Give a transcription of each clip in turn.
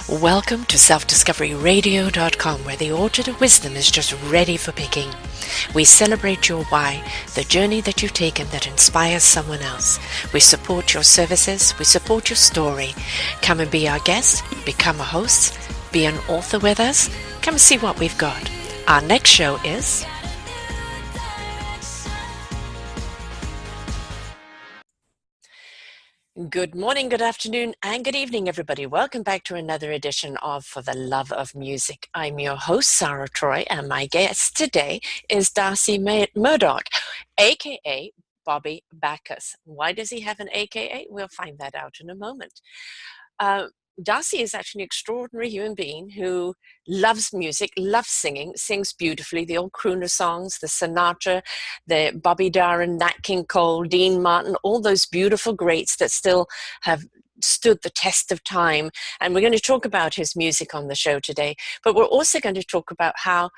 Welcome to selfdiscoveryradio.com, where the orchard of wisdom is just ready for picking. We celebrate your why, the journey that you've taken that inspires someone else. We support your services, we support your story. Come and be our guest, become a host, be an author with us. Come and see what we've got. Our next show is... Good morning, good afternoon, and good evening, everybody. Welcome back to another edition of For the Love of Music. I'm your host, Sara Troy, and my guest today is Darcy Murdoch, a.k.a. Bobby Bacchus. Why does he have an a.k.a.? We'll find that out in a moment. Darcy is actually an extraordinary human being who loves music, loves singing, sings beautifully, the old crooner songs, the Sinatra, the Bobby Darin, Nat King Cole, Dean Martin, all those beautiful greats that still have stood the test of time. And we're going to talk about his music on the show today, but we're also going to talk about how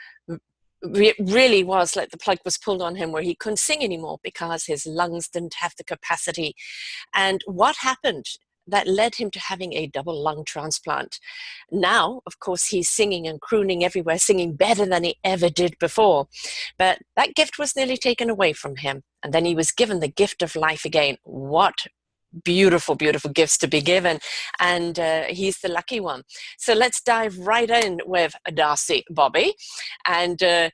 it really was like the plug was pulled on him where he couldn't sing anymore because his lungs didn't have the capacity. And what happened that led him to having a double lung transplant. Now, of course, he's singing and crooning everywhere, singing better than he ever did before. But that gift was nearly taken away from him. And then he was given the gift of life again. What beautiful, beautiful gifts to be given. And he's the lucky one. So let's dive right in with Darcy Bobby and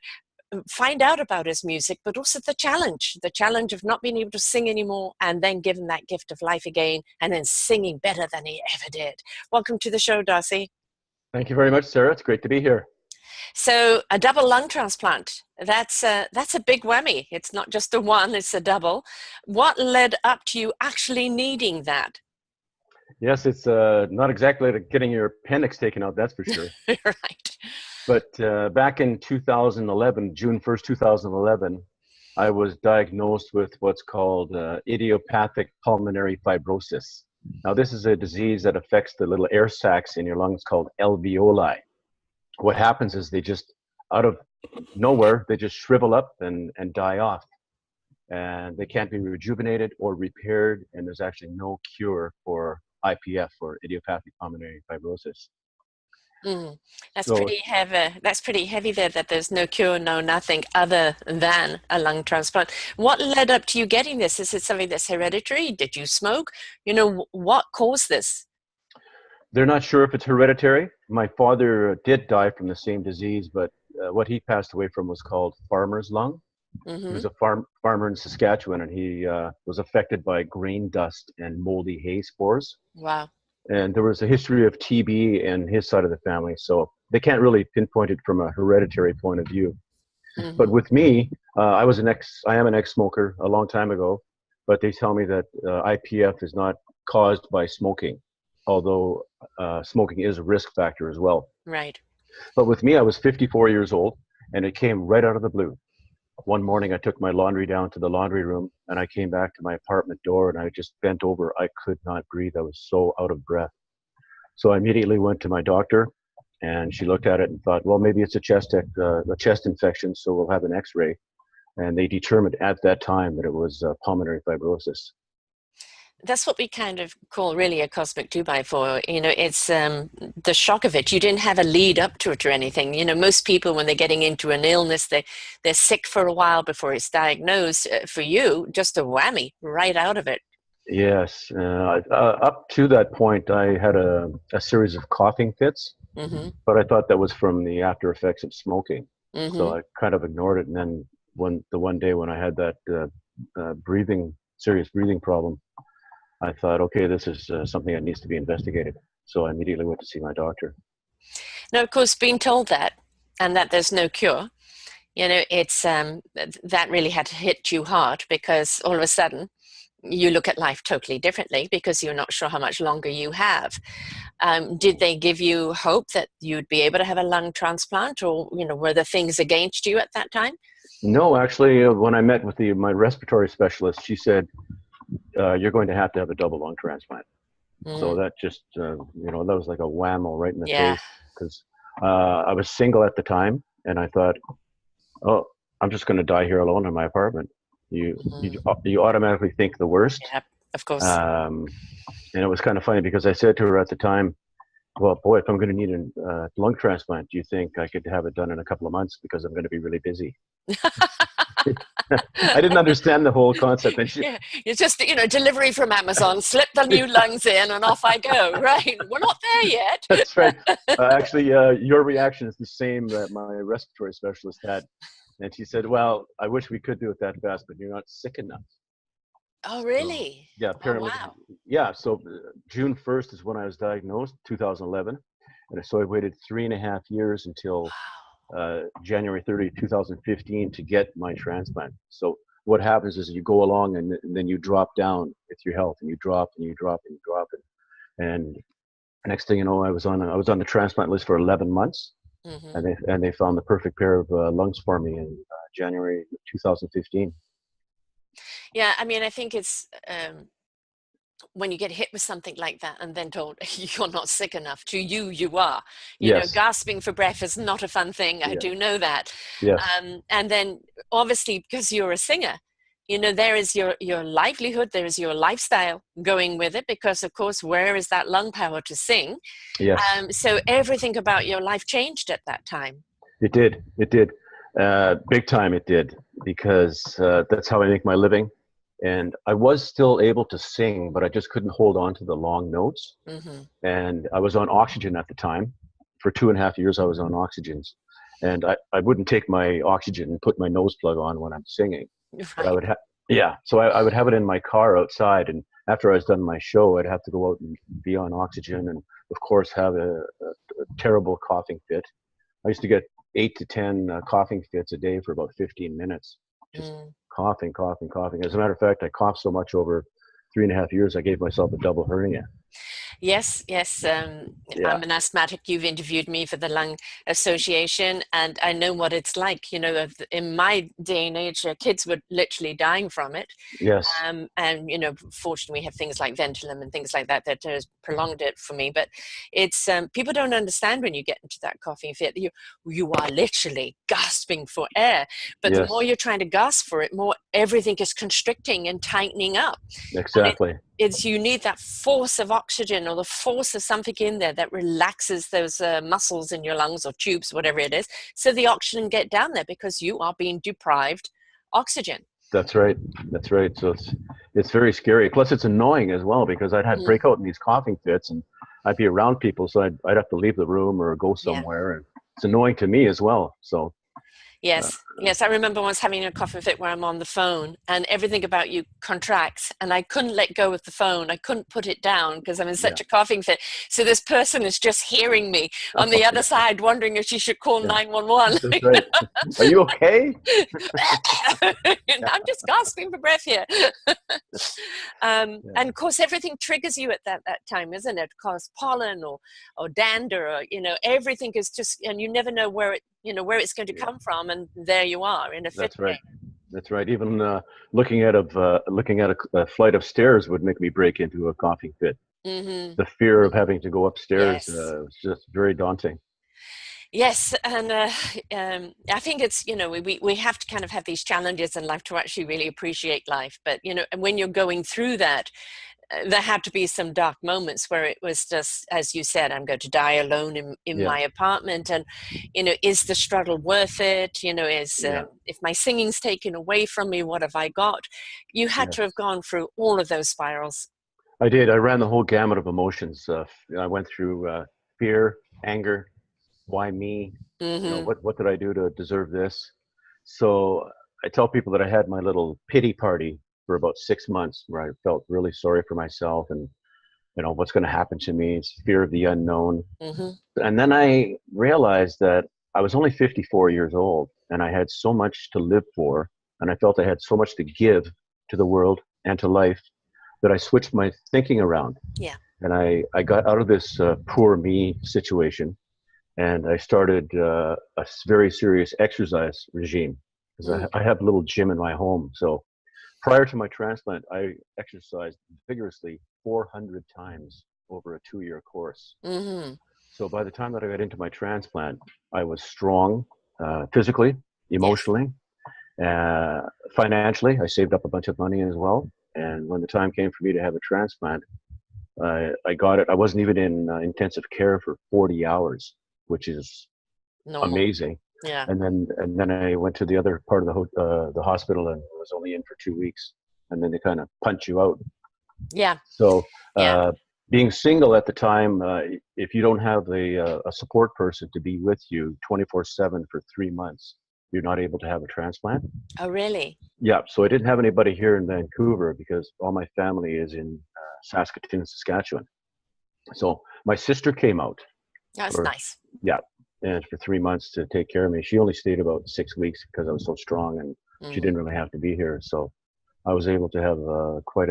find out about his music, but also the challenge of not being able to sing anymore and then given that gift of life again and then singing better than he ever did. Welcome to the show, Darcy. Thank you very much, Sarah. It's great to be here. So a double lung transplant, that's a big whammy. It's not just a one, it's a double. What led up to you actually needing that? Yes, it's not exactly like getting your appendix taken out, that's for sure. Right. But back in 2011, June 1st, 2011, I was diagnosed with what's called Idiopathic Pulmonary Fibrosis. Now, this is a disease that affects the little air sacs in your lungs called alveoli. What happens is they just, out of nowhere, they just shrivel up and die off. And they can't be rejuvenated or repaired, and there's actually no cure for IPF, or idiopathic pulmonary fibrosis. That's pretty heavy. That's pretty heavy there, that there's no cure, no nothing other than a lung transplant. What led up to you getting this? Is it something that's hereditary? Did you smoke? You know, what caused this? They're not sure if it's hereditary. My father did die from the same disease, but what he passed away from was called farmer's lung. Mm-hmm. He was a farmer in Saskatchewan, and he was affected by grain dust and moldy hay spores. Wow. And there was a history of TB in his side of the family, so they can't really pinpoint it from a hereditary point of view. Mm-hmm. But with me, I am an ex-smoker a long time ago, but they tell me that IPF is not caused by smoking, although smoking is a risk factor as well. Right. But with me, I was 54 years old, and it came right out of the blue. One morning, I took my laundry down to the laundry room, and I came back to my apartment door, and I just bent over. I could not breathe. I was so out of breath. So I immediately went to my doctor, and she looked at it and thought, well, maybe it's a chest infection, so we'll have an x-ray. And they determined at that time that it was pulmonary fibrosis. That's what we kind of call really a cosmic 2x4. You know, it's the shock of it. You didn't have a lead up to it or anything. You know, most people, when they're getting into an illness, they're sick for a while before it's diagnosed. For you, just a whammy right out of it. Yes. Up to that point, I had a series of coughing fits, mm-hmm. but I thought that was from the after effects of smoking. Mm-hmm. So I kind of ignored it. And then one day when I had that serious breathing problem, I thought, okay, this is something that needs to be investigated. So I immediately went to see my doctor. Now, of course, being told that, and that there's no cure, you know, it's that really had to hit you hard, because all of a sudden you look at life totally differently because you're not sure how much longer you have. Did they give you hope that you'd be able to have a lung transplant, or, you know, were there things against you at that time? No, actually, when I met with my respiratory specialist, she said, you're going to have a double lung transplant. So that just, that was like a whammo right in the face, because I was single at the time, and I thought, oh, I'm just going to die here alone in my apartment. You automatically think the worst. Yeah, of course. And it was kind of funny because I said to her at the time, well, boy, if I'm going to need a lung transplant, do you think I could have it done in a couple of months because I'm going to be really busy? I didn't understand the whole concept. And Yeah, it's just, delivery from Amazon, slip the new lungs in and off I go, right? We're not there yet. That's right. Actually, your reaction is the same that my respiratory specialist had. And she said, well, I wish we could do it that fast, but you're not sick enough. Oh, So, really? yeah, Oh, apparently, wow. yeah. So June 1st is when I was diagnosed, 2011. And so I waited 3.5 years until January 30, 2015 to get my transplant. So what happens is you go along and then you drop down with your health, and you drop and you drop and you drop it. And next thing you know, I was on the transplant list for 11 months, Mm-hmm. and they found the perfect pair of lungs for me in January 2015. Yeah, I mean, I think it's when you get hit with something like that and then told you're not sick enough, to you are. Yes, Gasping for breath is not a fun thing. I yeah, do know that. yes, And then obviously, because you're a singer, there is your livelihood, there is your lifestyle going with it, because of course, where is that lung power to sing? yes. So everything about your life changed at that time. It did. It did. Big time it did, because that's how I make my living. And I was still able to sing, but I just couldn't hold on to the long notes. Mm-hmm. And I was on oxygen at the time. For 2.5 years, I was on oxygens. And I wouldn't take my oxygen and put my nose plug on when I'm singing. But I Right. would have, yeah. So I would have it in my car outside. And after I was done my show, I'd have to go out and be on oxygen, and of course have a terrible coughing fit. I used to get 8 to 10 coughing fits a day for about 15 minutes, just Mm. coughing, coughing, coughing. As a matter of fact, I coughed so much over 3.5 years, I gave myself a double hernia. Yes, yes. Yeah, I'm an asthmatic. You've interviewed me for the Lung Association, and I know what it's like. In my day and age, kids were literally dying from it. yes, And fortunately, we have things like Ventolin and things like that that has prolonged it for me. But it's people don't understand when you get into that coughing fit. You are literally gasping for air, but the more yes, you're trying to gasp for it, more everything is constricting and tightening up. And exactly. you need that force of oxygen or the force of something in there that relaxes those muscles in your lungs or tubes, whatever it is, so the oxygen get down there, because you are being deprived oxygen. That's right. That's right. So it's very scary. Plus, it's annoying as well, because I'd had Mm, break out in these coughing fits, and I'd be around people, so I'd have to leave the room or go yeah. somewhere, and it's annoying to me as well. So uh, Yes, yes. I remember once having a coughing fit where I'm on the phone and everything about you contracts, and I couldn't let go of the phone. I couldn't put it down because I'm in yeah, such a coughing fit. So this person is just hearing me on the other side, wondering if she should call yeah, 911. that's right. Are you okay? I'm just gasping for breath here. Yeah, And of course, everything triggers you at that time, isn't it? Cause pollen or dander, or everything is just, and you never know where it's going to yeah, come from, and there you are in a fit that's right. again. That's right. Even looking at a flight of stairs would make me break into a coughing fit. Mm-hmm. The fear of having to go upstairs Yes. was just very daunting. Yes, and I think it's we have to kind of have these challenges in life to actually really appreciate life. But and when you're going through that, there had to be some dark moments where it was just, as you said, I'm going to die alone in Yeah, my apartment, and is the struggle worth it? Is yeah, if my singing's taken away from me, what have I got? You had to have yes. gone through all of those spirals. I did. I ran the whole gamut of emotions. I went through fear, anger. Why me? Mm-hmm. What did I do to deserve this? So I tell people that I had my little pity party for about 6 months, where I felt really sorry for myself, and what's going to happen to me. It's fear of the unknown. Mm-hmm. And then I realized that I was only 54 years old, and I had so much to live for, and I felt I had so much to give to the world and to life, that I switched my thinking around. Yeah. And I got out of this poor me situation, and I started a very serious exercise regime, because Mm. I have a little gym in my home. So prior to my transplant, I exercised vigorously 400 times over a 2-year course. Mm-hmm. So by the time that I got into my transplant, I was strong, physically, Yes. emotionally, uh, financially. I saved up a bunch of money as well. And when the time came for me to have a transplant, I got it. I wasn't even in intensive care for 40 hours, which is Normal. amazing. Yeah. And then I went to the other part of the hospital and was only in for 2 weeks, and then they kind of punch you out. Yeah. So Yeah. being single at the time, if you don't have a support person to be with you 24/7 for 3 months, you're not able to have a transplant. Oh, really? Yeah. So I didn't have anybody here in Vancouver because all my family is in Saskatoon, Saskatchewan. So my sister came out That's for, nice. yeah, and for 3 months to take care of me. She only stayed about 6 weeks because I was so strong and she didn't really have to be here. So I was able to have quite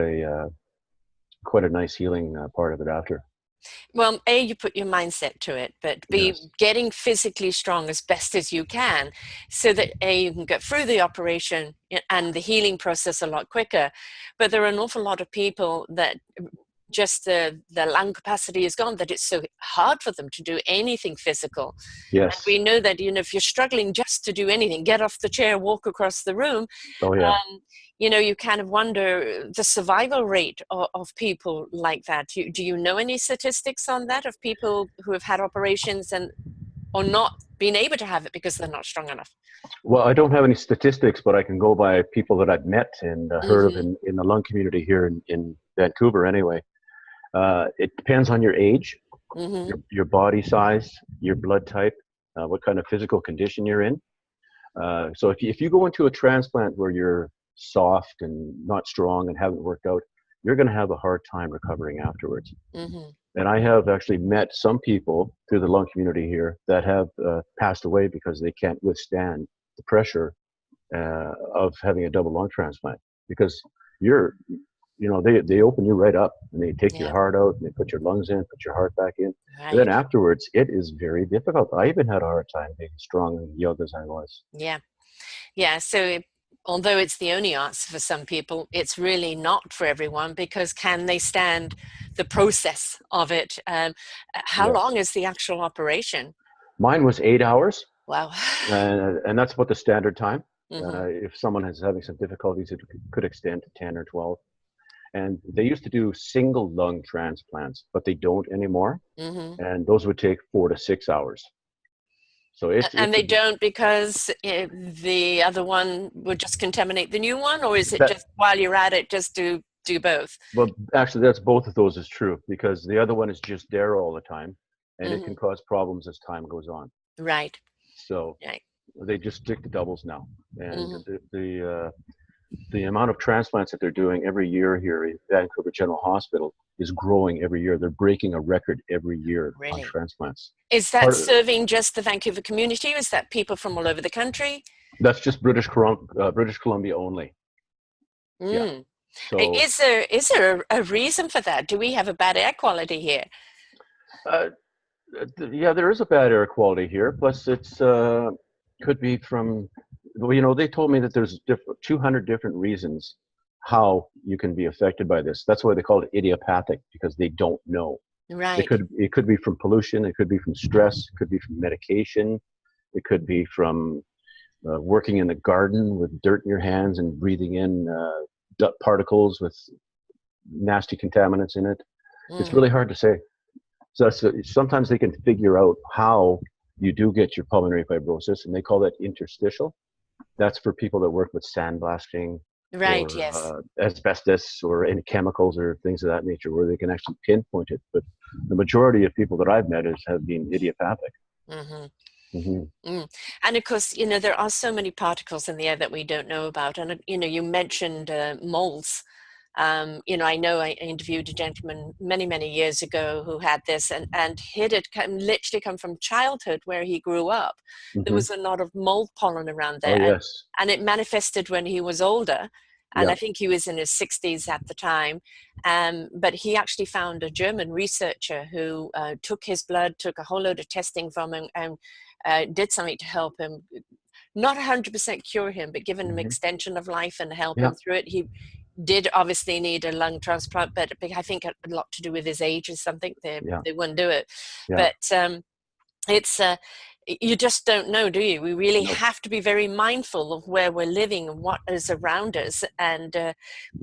a nice healing part of it after. Well, A, you put your mindset to it, but B, Yes. getting physically strong as best as you can so that A, you can get through the operation and the healing process a lot quicker. But there are an awful lot of people that just the lung capacity is gone, that it's so hard for them to do anything physical. Yes. And we know that, if you're struggling just to do anything, get off the chair, walk across the room, Oh yeah. You kind of wonder the survival rate of people like that. Do you know any statistics on that, of people who have had operations or not been able to have it because they're not strong enough? Well, I don't have any statistics, but I can go by people that I've met and heard of in the lung community here in Vancouver anyway. It depends on your age, your body size, your blood type, what kind of physical condition you're in. So if you go into a transplant where you're soft and not strong and haven't worked out, you're going to have a hard time recovering afterwards. And I have actually met some people through the lung community here that have passed away because they can't withstand the pressure of having a double lung transplant, because they open you right up and they take your heart out and they put your lungs in, put your heart back in. Right. And then afterwards, it is very difficult. I even had a hard time being strong and young as I was. Yeah. Yeah. So although it's the only answer for some people, it's really not for everyone, because can they stand the process of it? How long is the actual operation? Mine was 8 hours. Wow. And that's about the standard time. If someone is having some difficulties, it could extend to 10 or 12. And they used to do single lung transplants, but they don't anymore. And those would take 4 to 6 hours. So they don't, because the other one would just contaminate the new one, or is it just while you're at it, just do both? Well, actually, that's both of those is true, because the other one is just there all the time, and it can cause problems as time goes on. Right. So they just stick to doubles now, and the amount of transplants that they're doing every year here at Vancouver General Hospital is growing every year. They're breaking a record every year on transplants. Is that serving just the Vancouver community, or is that people from all over the country? That's just British Columbia only. Yeah. So, is there a reason for that? Do we have a bad air quality here? Yeah, there is a bad air quality here. Plus, it's could be from, they told me that there's 200 different reasons how you can be affected by this. That's why they call it idiopathic, because they don't know. Right. It could be from pollution. It could be from stress. It could be from medication. It could be from working in the garden with dirt in your hands and breathing in particles with nasty contaminants in it. It's really hard to say. So sometimes they can figure out how you do get your pulmonary fibrosis, and they call that interstitial. That's for people that work with sandblasting, right? Or, asbestos, or any chemicals or things of that nature, where they can actually pinpoint it. But the majority of people that I've met have been idiopathic. And of course, there are so many particles in the air that we don't know about. And, you mentioned molds. I know I interviewed a gentleman many, many years ago who had this, and it had literally come from childhood where he grew up. There was a lot of mold pollen around there. Oh, yes. And it manifested when he was older. And I think he was in his 60s at the time. But he actually found a German researcher who took his blood, took a whole load of testing from him, and did something to help him. Not 100% cure him, but given him extension of life and help him through it. He did obviously need a lung transplant, but I think a lot to do with his age or something. They wouldn't do it. But it's you just don't know, do you? We really No. have to be very mindful of where we're living and what is around us. And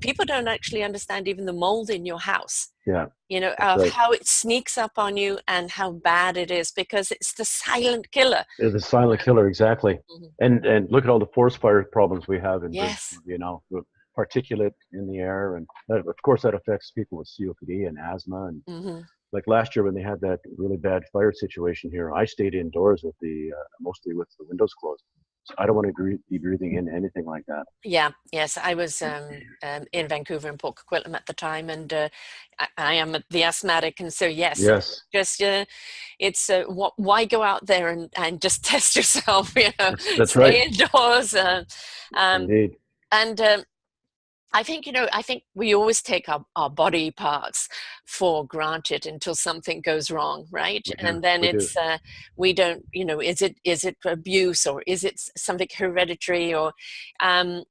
people don't actually understand even the mold in your house. Yeah. You know, That's of right. how it sneaks up on you and how bad it is, because it's the silent killer. It's a silent killer, exactly. Mhm. And look at all the forest fire problems we have in British Yes. Columbia now, with particulate in the air, and that, of course that affects people with COPD and asthma. And Hmm. like last year when they had that really bad fire situation here, I stayed indoors with the mostly with the windows closed. So I don't want to be breathing in anything like that. Yeah, yes, I was in Vancouver and Port Coquitlam at the time, and I am the asthmatic, and so yes, Yes, just it's why go out there and just test yourself, you know, that's right. stay indoors, um, Indeed, and I think, you know, I think we always take our body parts for granted until something goes wrong, right? we do. And then We do. it's we don't, you know, is it abuse, or is it something hereditary, or and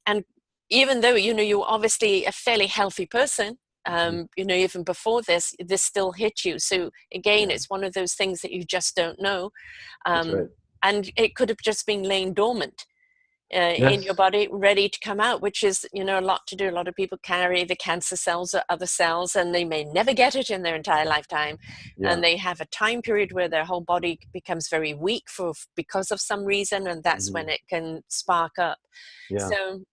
even though, you know, you're obviously a fairly healthy person, Mhm. you know, even before this still hit you. So again, Yeah, it's one of those things that you just don't know, that's right. and it could have just been laying dormant in your Yes. body, ready to come out, which is, you know, a lot to do. A lot of people carry the cancer cells or other cells, and they may never get it in their entire lifetime, Yeah. and they have a time period where their whole body becomes very weak because of some reason, and that's Hmm. when it can spark up. Yeah. So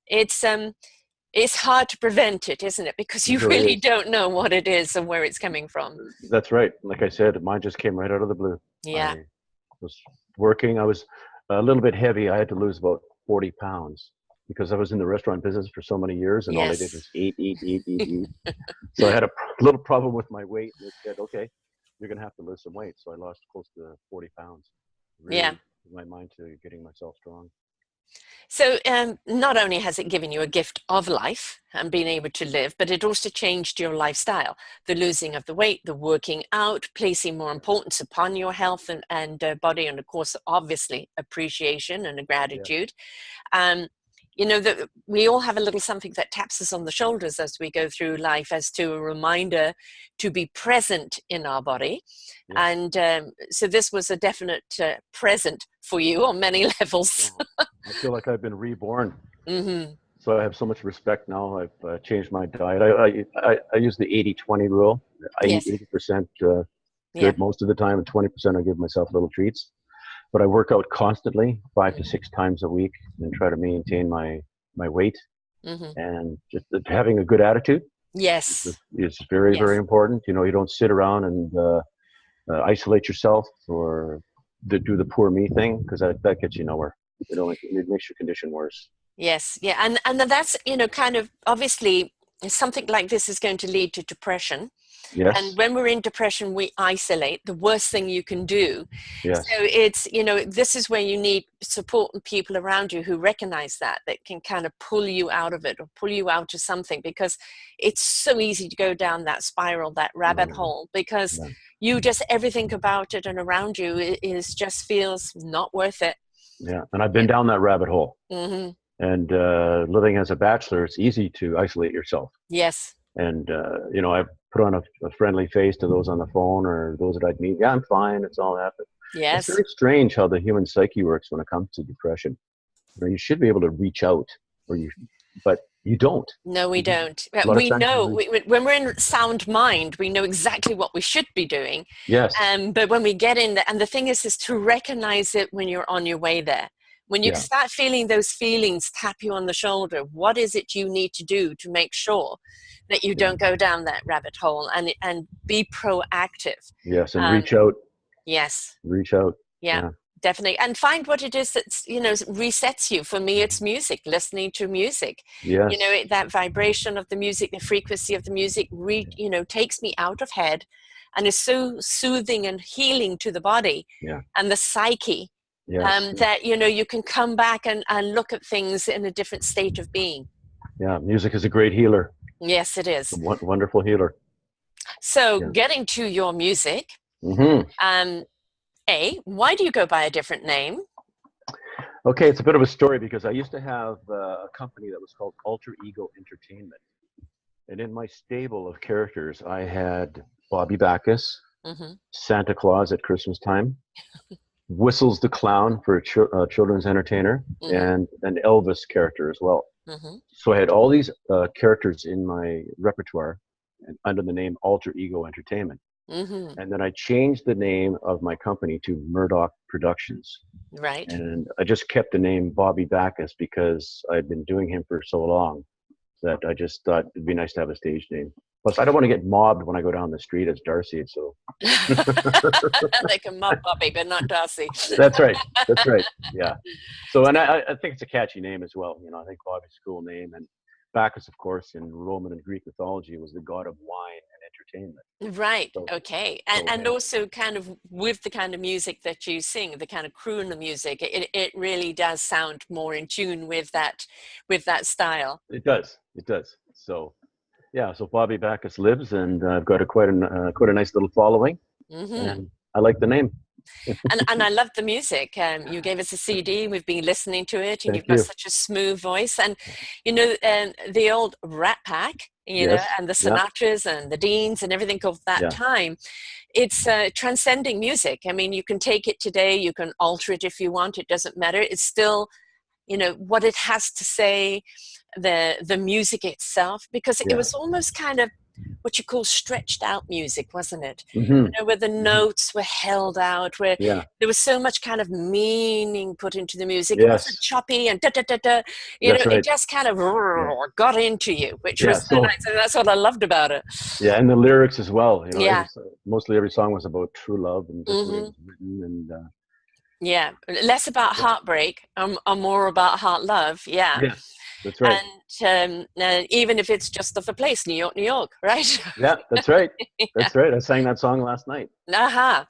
it's hard to prevent it, isn't it? Because It you really really is. don't know what it is and where it's coming from. That's right. Like I said, mine just came right out of the blue. Yeah. I was working. I was a little bit heavy. I had to lose about 40 pounds because I was in the restaurant business for so many years, and all I did Yes. was eat, eat, eat, eat, eat. So I had a little problem with my weight, and they said, "Okay, you're going to have to lose some weight." So I lost close to 40 pounds. Yeah. Really put my mind to getting myself strong. So not only has it given you a gift of life and being able to live, but it also changed your lifestyle. The losing of the weight, the working out, placing more importance upon your health and body, and of course, obviously, appreciation and a Yeah. gratitude. Um, you know, that we all have a little something that taps us on the shoulders as we go through life, as to a reminder to be present in our body. Yes. And so this was a definite present for you on many levels. Well, I feel like I've been reborn. Hmm. So I have so much respect now. I've changed my diet. I use the 80-20 rule. I eat Yes. 80% Yeah. good most of the time, and 20% I give myself little treats. But I work out constantly, 5 to 6 times a week, and try to maintain my weight. Hmm. And just having a good attitude Yes. is very, very Yes. important. You know, you don't sit around and isolate yourself or do the poor me thing, because that gets you nowhere. It makes your condition worse. Yes. Yeah. And then that's, you know, kind of obviously something like this is going to lead to depression. And Yes. when we're in depression, we isolate, the worst thing you can do. So Yes. it's, you know, this is where you need support and people around you who recognize that can kind of pull you out of it or pull you out of something, because it's so easy to go down that spiral, that rabbit No, hole, because yeah. you just, everything about it and around you is just feels not worth it. Yeah, and I've been down that rabbit hole. Mm-hmm. And living as a bachelor, it's easy to isolate yourself. Yes. And you know, I put on a friendly face to those on the phone or those that I'd meet. Yeah, I'm fine. It's all happened. It's Yes. very strange how the human psyche works when it comes to depression. You know, you should be able to reach out, but you don't. No, we don't. A lot of We times you know reach. when we're in sound mind, we know exactly what we should be doing. Yes. But when we get in there, and the thing is to recognize it when you're on your way there. When you Yeah. start feeling those feelings tap you on the shoulder, what is it you need to do to make sure that you Yeah. don't go down that rabbit hole, and be proactive? Yes, and Um, reach out. yes. Reach out. Yeah, Yeah. definitely. And find what it is that's, you know, resets you. For me, it's Mhm. music, listening to music. You know, Yes. that vibration of the music, the frequency of the music, you know, takes me out of head and is so soothing and healing to the body Yeah. and the psyche, Yes. Yes. that, you know, you can come back and look at things in a different state of being. Yeah. Music is a great healer. Yes, it It's a is. wonderful healer. So Yeah. getting to your music, Hmm. um, why do you go by a different name? Okay, it's a bit of a story because I used to have a company that was called Alter Ego Entertainment. And in my stable of characters, I had Bobby Bacchus, Hmm. Santa Claus at Christmas time, Whistles the Clown for a children's entertainer, Mm-hmm. and an Elvis character as well. Mm-hmm. So I had all these characters in my repertoire under the name Alter Ego Entertainment. Mm-hmm. And then I changed the name of my company to Murdoch Productions. Right. And I just kept the name Bobby Bacchus because I'd been doing him for so long that I just thought it'd be nice to have a stage name. Plus, I don't want to get mobbed when I go down the street as Darcy. So They can mob Bobby, but not Darcy. that's right. That's right. Yeah. So, and I think it's a catchy name as well. You know, I think Bobby's a cool name. And Bacchus, of course, in Roman and Greek mythology, was the god of wine and entertainment. Right. So, Okay. so And also kind of with the kind of music that you sing, the kind of crooner music, it really does sound more in tune with that style. it does. It does. So, yeah. So Bobby Bacchus lives, and I've got quite a nice little following, Mm-hmm. and I like the name. And I love the music. You gave us a CD. We've been listening to it, and Thank you've got you. such a smooth voice. And you know, the old Rat Pack, you know, Yes. and the Yeah. Sinatras and the Deans and everything of that Yeah. time. It's transcending music. I mean, you can take it today, you can alter it if you want. It doesn't matter. It's still, you know, what it has to say, the music itself, because it Yeah. was almost kind of what you call stretched out music, wasn't it? Mm-hmm. You know, where the notes were held out, where Yeah. there was so much kind of meaning put into the music. Yes. It wasn't choppy and da da da da. You That's know, right. it just kind of got into you, which Yeah, was so so- nice, and that's what I loved about it. Yeah, and the lyrics as well. You know, Yeah. mostly every song was about true love and just the way it was written. And Yeah, less about heartbreak, more about heart love. Yeah. yes, that's right. And even if it's just of a place, New York, New York, right? Yeah, that's right. That's right. I sang that song last night. Aha.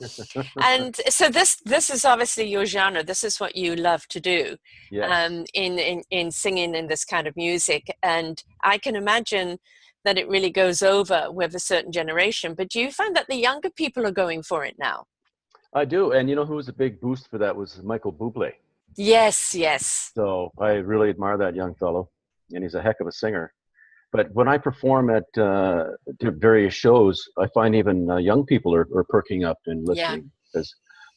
And so this is obviously your genre. This is what you love to do. Yes. In singing in this kind of music. And I can imagine that it really goes over with a certain generation. But do you find that the younger people are going for it now? I do. And you know who was a big boost for that was Michael Bublé. Yes, yes. So I really admire that young fellow, and he's a heck of a singer. But when I perform at various shows, I find even young people are perking up and listening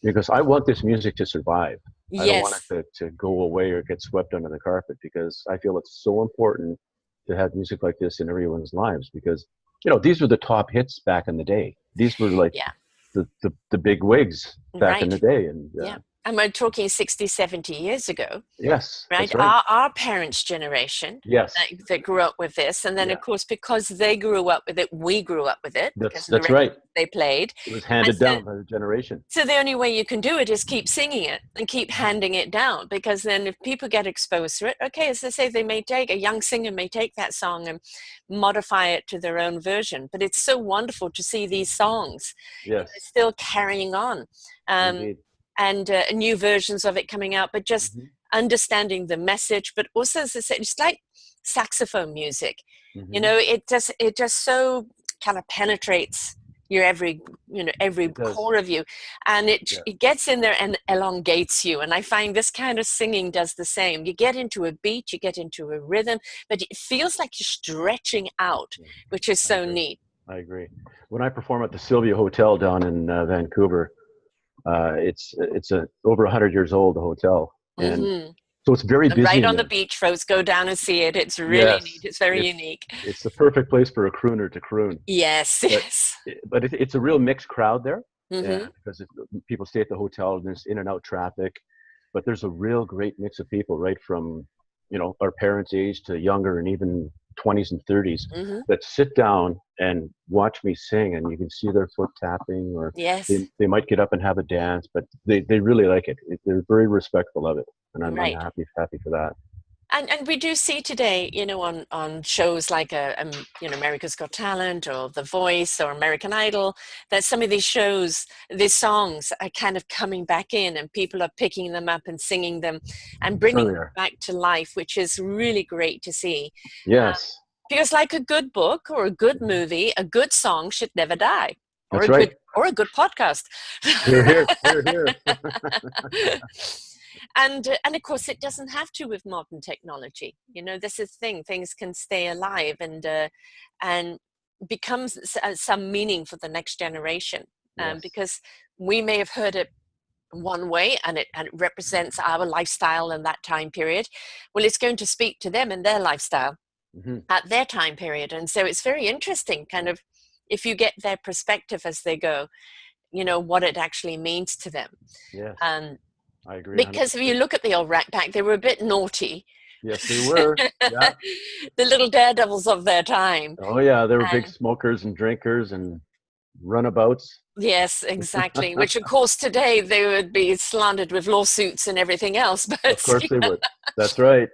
because I want this music to survive. I don't want it to go away or get swept under the carpet, because I feel it's so important to have music like this in everyone's lives, because, you know, these were the top hits back in the day. These were like the big wigs back in the day. And and we're talking 60, 70 years ago. Yes. Right? That's right. Our parents' generation Yes. that grew up with this. And then, of course, because they grew up with it, we grew up with it. That's right. They played. It was handed down by the generation. So the only way you can do it is keep singing it and keep handing it down, because then if people get exposed to it, okay, as I say, a young singer may take that song and modify it to their own version. But it's so wonderful to see these songs still carrying on. And new versions of it coming out, but just understanding the message. But also, as I said, it's like saxophone music. You know, it just so kind of penetrates your every core of you, and it gets in there and elongates you. And I find this kind of singing does the same. You get into a beat, you get into a rhythm, but it feels like you're stretching out, which is so neat. I agree. When I perform at the Sylvia Hotel down in Vancouver, it's over 100 years old, the hotel, and so it's very busy. Right on the beach, folks, go down and see it. It's really neat. It's very unique. It's the perfect place for a crooner to croon. Yes, but it's a real mixed crowd there, because people stay at the hotel and there's in and out traffic, but there's a real great mix of people, right from, you know, our parents' age to younger and even 20s and 30s that sit down and watch me sing, and you can see their foot tapping, or they might get up and have a dance, but they really like it. They're very respectful of it, and I'm happy for that. And we do see today, you know, on shows like you know, America's Got Talent or The Voice or American Idol, that some of these shows, these songs are kind of coming back in, and people are picking them up and singing them and bringing them back to life, which is really great to see. Yes. Because like a good book or a good movie, a good song should never die. That's right. Or a good podcast. Hear, hear, hear, hear. And of course, it doesn't have to with modern technology. You know, this is the thing. Things can stay alive and becomes some meaning for the next generation. Because we may have heard it one way, and it represents our lifestyle in that time period, well, it's going to speak to them in their lifestyle at their time period. And so it's very interesting, kind of, if you get their perspective as they go, you know, what it actually means to them. Yes, I agree. Because 100%. if you look at the old Rat Pack, they were a bit naughty. Yes, they were. Yeah. The little daredevils of their time. Oh yeah, they were big smokers and drinkers and runabouts. Yes, exactly. Which, of course, today they would be slandered with lawsuits and everything else. But of course they would. That's right.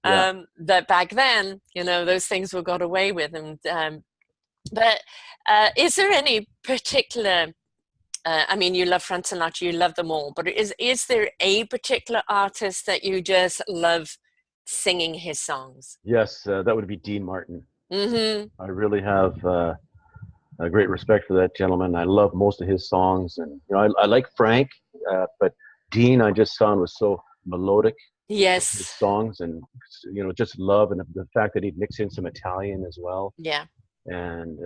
Yeah. That back then, you know, those things were got away with. And but is there any particular? I mean, you love Frank Sinatra, you love them all. But is there a particular artist that you just love singing his songs? Yes, that would be Dean Martin. I really have a great respect for that gentleman. I love most of his songs, and you know, I like Frank, but Dean, I just found was so melodic. Yes. His songs, and you know, just love, and the fact that he'd mix in some Italian as well. Yeah. And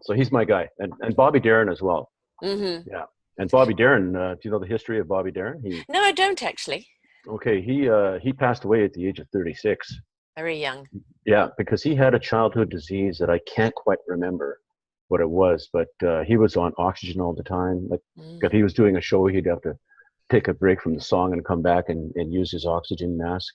so he's my guy, and Bobby Darin as well. Yeah. And Bobby Darin, do you know the history of Bobby Darin? No, I don't actually. Okay, he passed away at the age of 36. Very young. Yeah, because he had a childhood disease that I can't quite remember what it was, but he was on oxygen all the time. Like if he was doing a show, he'd have to take a break from the song and come back and use his oxygen mask.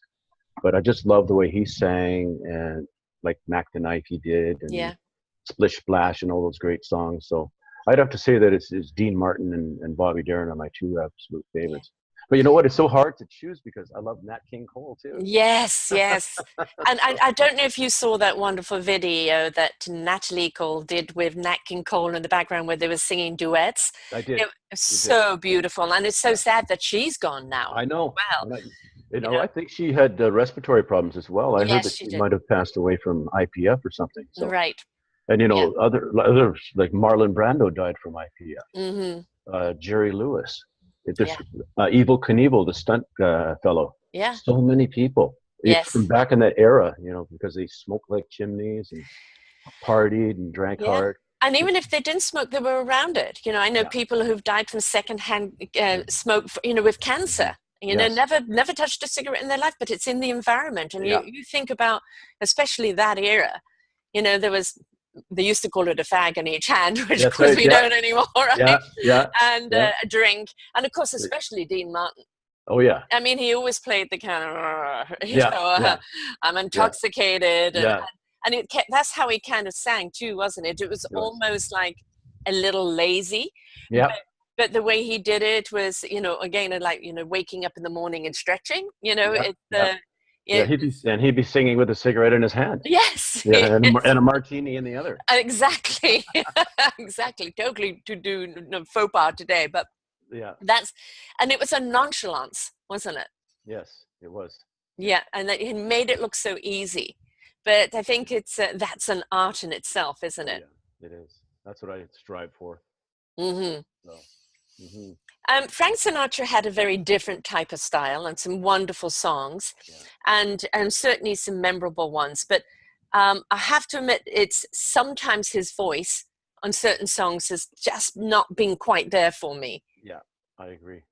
But I just love the way he sang, and like Mac the Knife he did, and Splish Splash and all those great songs. So I'd have to say that it's Dean Martin and Bobby Darin are my two absolute favorites. Yeah. But you know what? It's so hard to choose because I love Nat King Cole too. Yes, yes. And I don't know if you saw that wonderful video that Natalie Cole did with Nat King Cole in the background where they were singing duets. I did. It was so beautiful. And it's so sad that she's gone now. I know. Well, you know, I think she had respiratory problems as well. I heard that she might have passed away from IPF or something. So. Right. And you know, others like Marlon Brando died from IPF. Jerry Lewis. Evel Knievel, the stunt fellow. Yeah. So many people. Yes. From back in that era, you know, because they smoked like chimneys and partied and drank hard. And even if they didn't smoke, they were around it. You know, I know people who've died from secondhand smoke, you know, with cancer. You know, never touched a cigarette in their life, but it's in the environment. And you think about, especially that era, you know, they used to call it a fag in each hand, which of course we don't anymore, right? And a drink. And of course, especially Dean Martin. Oh, yeah. I mean, he always played the kind of, I'm intoxicated. And that's how he kind of sang too, wasn't it? It was almost like a little lazy. Yeah. But the way he did it was, you know, again, like, you know, waking up in the morning and stretching, you know, he'd be singing with a cigarette in his hand. Yes. Yeah, and a martini in the other. Exactly. Exactly. Totally to do faux pas today, but and it was a nonchalance, wasn't it? Yes, it was. Yeah, and it made it look so easy. But I think that's an art in itself, isn't it? Yeah, it is. That's what I strive for. Frank Sinatra had a very different type of style and some wonderful songs, and certainly some memorable ones. But I have to admit, it's sometimes his voice on certain songs has just not been quite there for me. Yeah, I agree.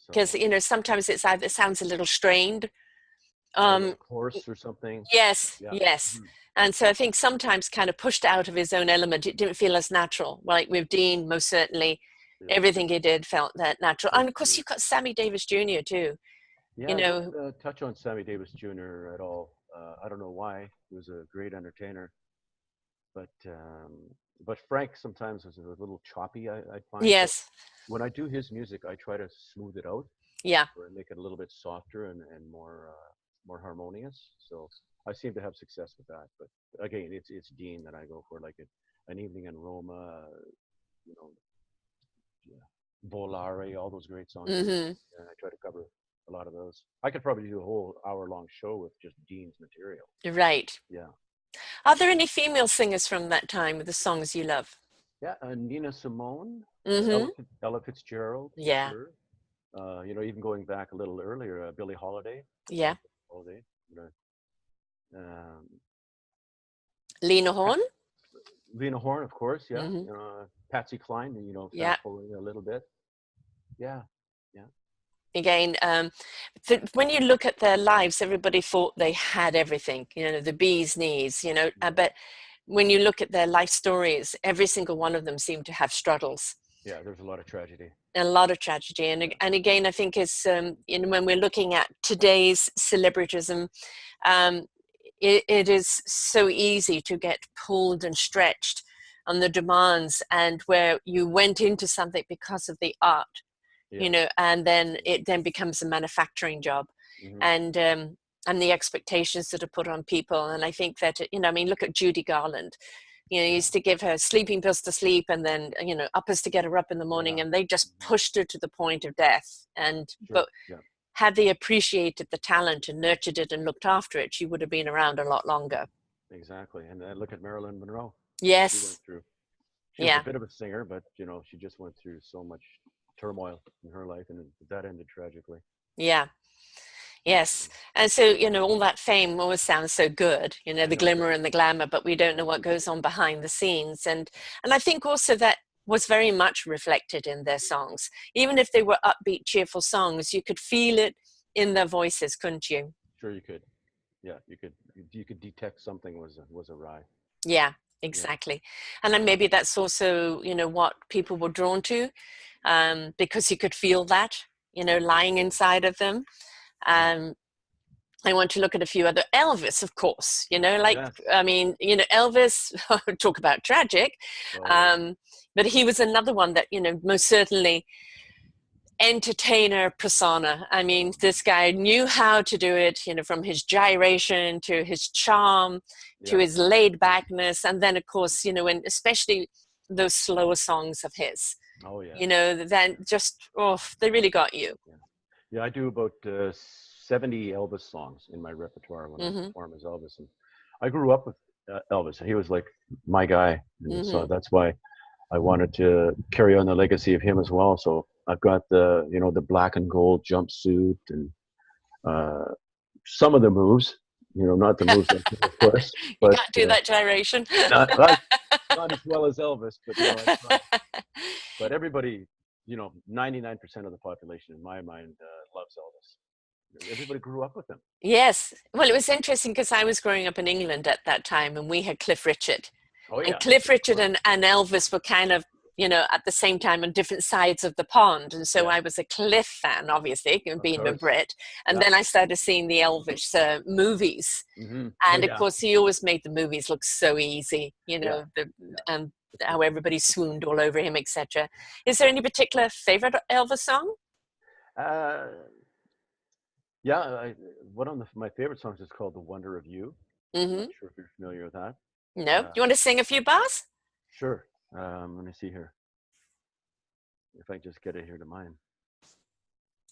Because you know, sometimes it sounds a little strained. Chorus or something. Yes. And so I think sometimes kind of pushed out of his own element. It didn't feel as natural. Like with Dean, most certainly. Everything he did felt that natural. And of course, you've got Sammy Davis Jr. too. Yeah, you know, I don't touch on Sammy Davis Jr. at all. I don't know why. He was a great entertainer. But Frank sometimes was a little choppy, I find. Yes. But when I do his music, I try to smooth it out. Yeah. Or make it a little bit softer and more harmonious. So I seem to have success with that. But again, it's Dean that I go for, like An Evening in Roma, you know, Volare, all those great songs. And I try to cover a lot of those. I could probably do a whole hour-long show with just Dean's material. Right. Yeah. Are there any female singers from that time with the songs you love? Yeah, Nina Simone, Ella Fitzgerald. Yeah. Sure. You know, even going back a little earlier, Billie Holiday. Yeah. Holiday. Lena Horne. Lena Horne, of course. Yeah. Patsy Cline. You know, following a little bit. Yeah. again, when you look at their lives, everybody thought they had everything, you know, the bee's knees, you know, but when you look at their life stories, every single one of them seemed to have struggles. Yeah, there's a lot of tragedy. A lot of tragedy. And again, I think it's, you know, when we're looking at today's celebritism, it is so easy to get pulled and stretched on the demands, and where you went into something because of the art, you know, and then it then becomes a manufacturing job. And the expectations that are put on people. And I think that, you know, I mean, look at Judy Garland. You know, used to give her sleeping pills to sleep, and then, you know, uppers to get her up in the morning, and they just pushed her to the point of death. And but had they appreciated the talent and nurtured it and looked after it, she would have been around a lot longer. Exactly. And look at Marilyn Monroe. Yes. She went through. She was a bit of a singer, but, you know, she just went through so much turmoil in her life, and that ended tragically. Yeah. Yes. And so, you know, all that fame always sounds so good, you know, the glimmer and the glamour, but we don't know what goes on behind the scenes. And I think also that was very much reflected in their songs. Even if they were upbeat, cheerful songs, you could feel it in their voices, couldn't you? Sure, you could. Yeah, you could detect something was awry. Yeah, exactly. And then maybe that's also, you know, what people were drawn to, because you could feel that, you know, lying inside of them. I want to look at a few other. Elvis, of course, you know, like, I mean, you know, Elvis, talk about tragic, but he was another one that, you know, most certainly entertainer persona. I mean, this guy knew how to do it, you know, from his gyration to his charm to his laid backness. And then, of course, you know, and especially those slower songs of his, you know, then just, they really got you. Yeah, I do about 70 Elvis songs in my repertoire when I perform as Elvis. And I grew up with Elvis. He was like my guy. And so that's why I wanted to carry on the legacy of him as well. So I've got the, you know, the black and gold jumpsuit and some of the moves, you know, not the moves, of course. But, you can't do that gyration. not as well as Elvis, but, you know, but everybody, you know, 99% of the population in my mind loves Elvis. Everybody grew up with him. Yes. Well, it was interesting because I was growing up in England at that time, and we had Cliff Richard. And Cliff Richard and Elvis were kind of, you know, at the same time on different sides of the pond. And so I was a Cliff fan, obviously, being a Brit. And then I started seeing the Elvis movies. And of course, he always made the movies look so easy, you know, how everybody swooned all over him, etc. Is there any particular favorite Elvis song? One of my favorite songs is called "The Wonder of You." I'm not sure if you're familiar with that. No. You want to sing a few bars? Sure. Let me see here. If I just get it here to mind.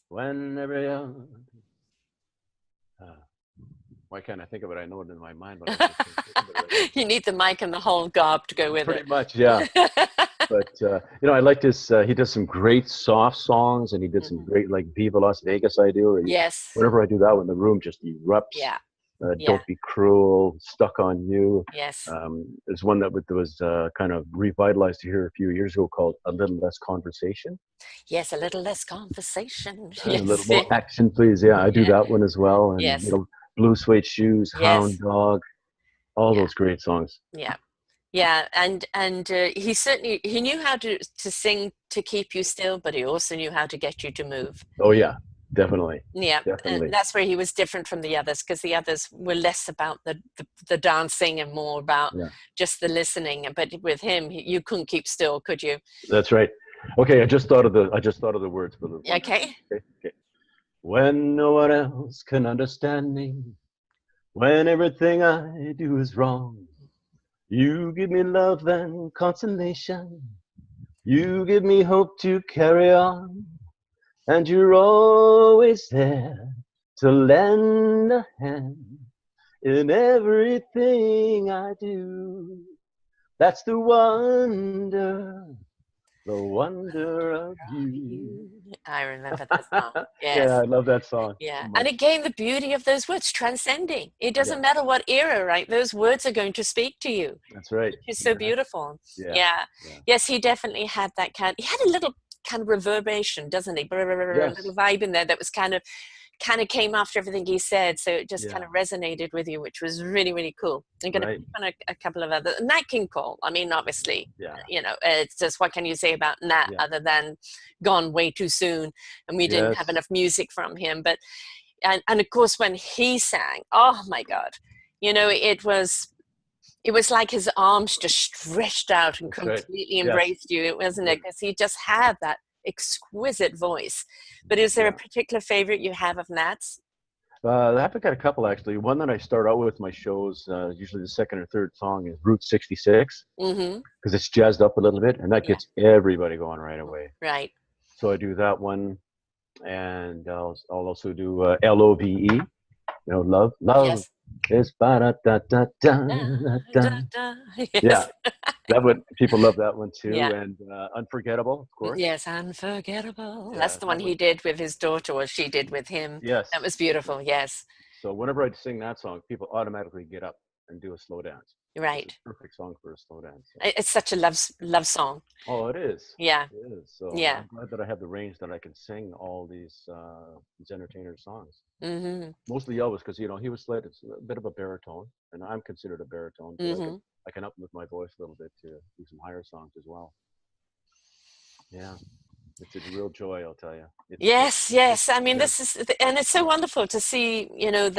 Whenever why can't I think of it? I know it in my mind, but I just can't think of it right. You need the mic and the whole garb to go with it. Pretty much, yeah. But you know, I like this. He does some great soft songs, and he did some great, like "Viva Las Vegas." I do. Whenever I do that, when the room just erupts. Yeah. Don't Be Cruel, Stuck on You. Yes. There's one that was kind of revitalized here a few years ago called "A Little Less Conversation." Yes, a little less conversation. A little more action, please. Yeah, I do that one as well. And, you know, Blue Suede Shoes, Hound Dog, all those great songs. Yeah. Yeah, and he certainly, he knew how to sing to keep you still, but he also knew how to get you to move. Oh yeah, definitely. Yeah, definitely. And that's where he was different from the others, because the others were less about the dancing and more about just the listening. But with him, you couldn't keep still, could you? That's right. Okay, I just thought of the words for the. Okay. When no one else can understand me, when everything I do is wrong. You give me love and consolation. You give me hope to carry on. And you're always there to lend a hand in everything I do. That's the wonder of you. I remember that song. Yes. Yeah, I love that song. Yeah. And again, the beauty of those words, transcending. It doesn't matter what era, right? Those words are going to speak to you. That's right. It's so beautiful. Yeah. Yes, he definitely had that kind. He had a little kind of reverberation, doesn't he? A Yes. little vibe in there that was kind of came after everything he said, so it just Yeah. kind of resonated with you, which was really, really cool. I'm going to Right. pick on a couple of other. Nat King Cole, I mean, obviously, Yeah. you know, it's just, what can you say about Nat Yeah. other than gone way too soon, and we didn't have Yes. enough music from him. But and of course when he sang, oh my God, you know, it was like his arms just stretched out and That's right. completely Yes. embraced you, wasn't Good. it? Because he just had that exquisite voice. But is there a Yeah. particular favorite you have of Nat's? I've got a couple actually. One that I start out with my shows, usually the second or third song is Route 66, Mm-hmm. because it's jazzed up a little bit, and that Yeah. gets everybody going right away. Right. So I do that one, and I'll also do LOVE. You know, love Yes. is ba da da da da Da, da. da, da. Yeah, Yes. that one, people love that one too, Yeah. and Unforgettable, of course. Yes, unforgettable. That's Yeah, the one that he one. did with his daughter, or she did with him. Yes. That was beautiful. Yes. So whenever I sing that song, people automatically get up and do a slow dance. It's a Right. perfect song for a slow dance. So. It's such a love song. Oh, it is. Yeah. It is. So Yeah. I'm glad that I have the range that I can sing all these entertainer songs. Mm-hmm. Mostly Elvis, because you know he was slated a bit of a baritone, and I'm considered a baritone, but Mm-hmm. I can uplift my voice a little bit to do some higher songs as well. Yeah, it's a real joy, I'll tell you. Yes, yes. I mean, Yeah. this is, and it's so wonderful to see, you know,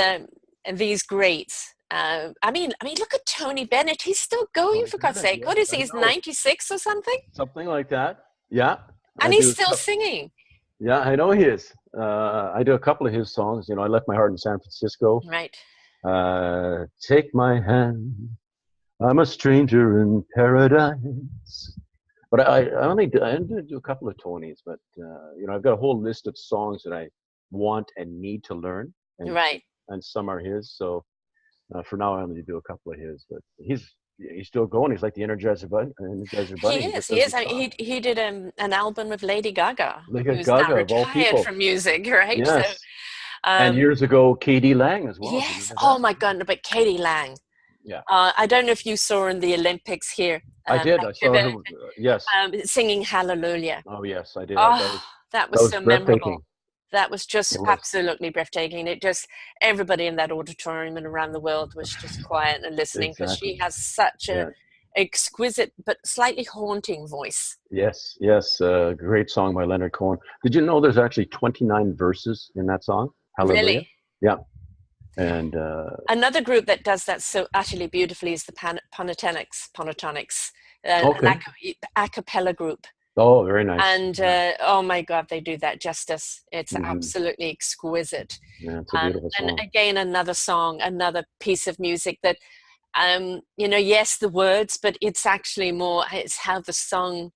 these greats. I mean, look at Tony Bennett. He's still going, Tony for God's Bennett, sake. What is yes, he? I He's know. 96 or something, Something like that. Yeah, I and he's do. still singing. Yeah, I know he is. I do a couple of his songs. You know, I left my heart in San Francisco. Right. Take my hand. I'm a stranger in paradise. But I only do a couple of Tonys. But you know, I've got a whole list of songs that I want and need to learn, Right. and some are his. So for now, I only do a couple of his. But he's still going. He's like the Energizer Bunny. Energizer He Bunny. He is. just He doesn't is. I mean, stop. he did an album with Lady Gaga, Lady who's now Gaga of all retired people. from music, right? So, Yes. And years ago, K.D. Lang as well. Do you yes. remember Oh that? my God! But Katie Lang. Yeah. I don't know if you saw in the Olympics here, I did. I saw her. Yes. singing Hallelujah. Oh, yes, I did. Oh, that That was was so memorable. breathtaking. That was just It was. absolutely breathtaking. It just, everybody in that auditorium and around the world was just quiet and listening, because she Exactly. has such a Yeah. exquisite but slightly haunting voice. Yes. Yes. Great song by Leonard Cohen. Did you know there's actually 29 verses in that song? Hallelujah. Really. Yeah. And Another group that does that so utterly beautifully is the Pentatonics, okay. an a cappella group. Oh, very nice. And Yeah. oh my God, they do that justice. It's Mhm. absolutely exquisite. Yeah, it's a beautiful And song. again, another song, another piece of music that, you know, yes, the words, but it's actually more, it's how the song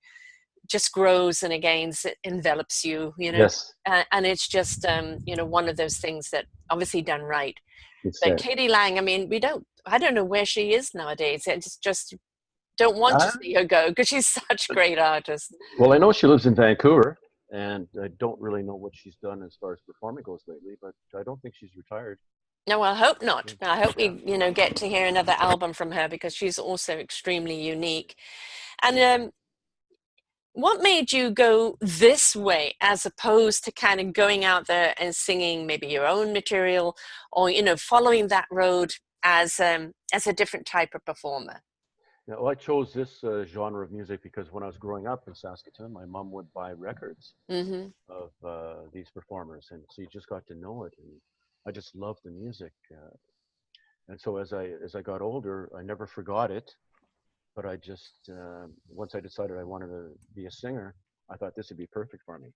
just grows and again it envelops you, you know. Yes. And it's just, you know, one of those things that obviously done right. It's But Katie Lang, I mean, I don't know where she is nowadays. I just don't want to see her go, because she's such a great artist. Well, I know she lives in Vancouver, and I don't really know what she's done as far as performing goes lately, but I don't think she's retired. No, I hope not. I hope Yeah. we, you know, get to hear another album from her, because she's also extremely unique. And what made you go this way as opposed to kind of going out there and singing maybe your own material, or, you know, following that road as a different type of performer? Yeah, well, I chose this genre of music because when I was growing up in Saskatoon, my mom would buy records Mm-hmm. of these performers, and so you just got to know it. And I just loved the music, and so as I got older, I never forgot it. But I just once I decided I wanted to be a singer, I thought this would be perfect for me,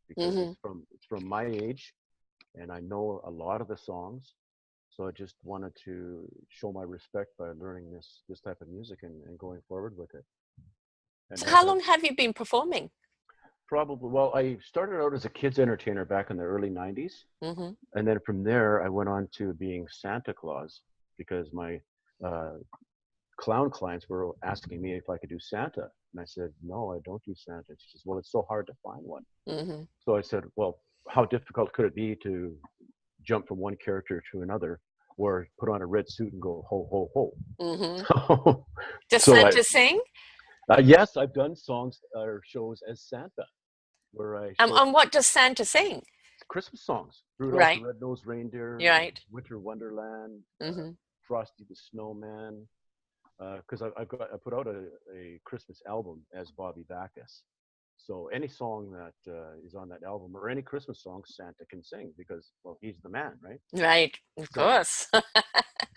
because Mm-hmm. it's from my age, and I know a lot of the songs. So I just wanted to show my respect by learning this type of music and going forward with it. And So as how I long have you been performing? probably, well, I started out as a kids entertainer back in the early 90s. Mm-hmm. And then from there, I went on to being Santa Claus, because my uh, clown clients were asking me if I could do Santa. And I said, no, I don't do Santa. She says, well, it's so hard to find one. Mm-hmm. So I said, well, how difficult could it be to jump from one character to another, or put on a red suit and go ho ho ho? Mm-hmm. Does So Santa sing? yes, I've done songs or shows as Santa. where I show And what does Santa sing? Christmas songs. Rudolph the Right. Red-Nosed Reindeer, You're right. Winter Wonderland, Mm-hmm. Frosty the Snowman. Because I put out a Christmas album as Bobby Bacchus. So any song that is on that album or any Christmas song, Santa can sing because, well, he's the man, right? Right. Of So, course.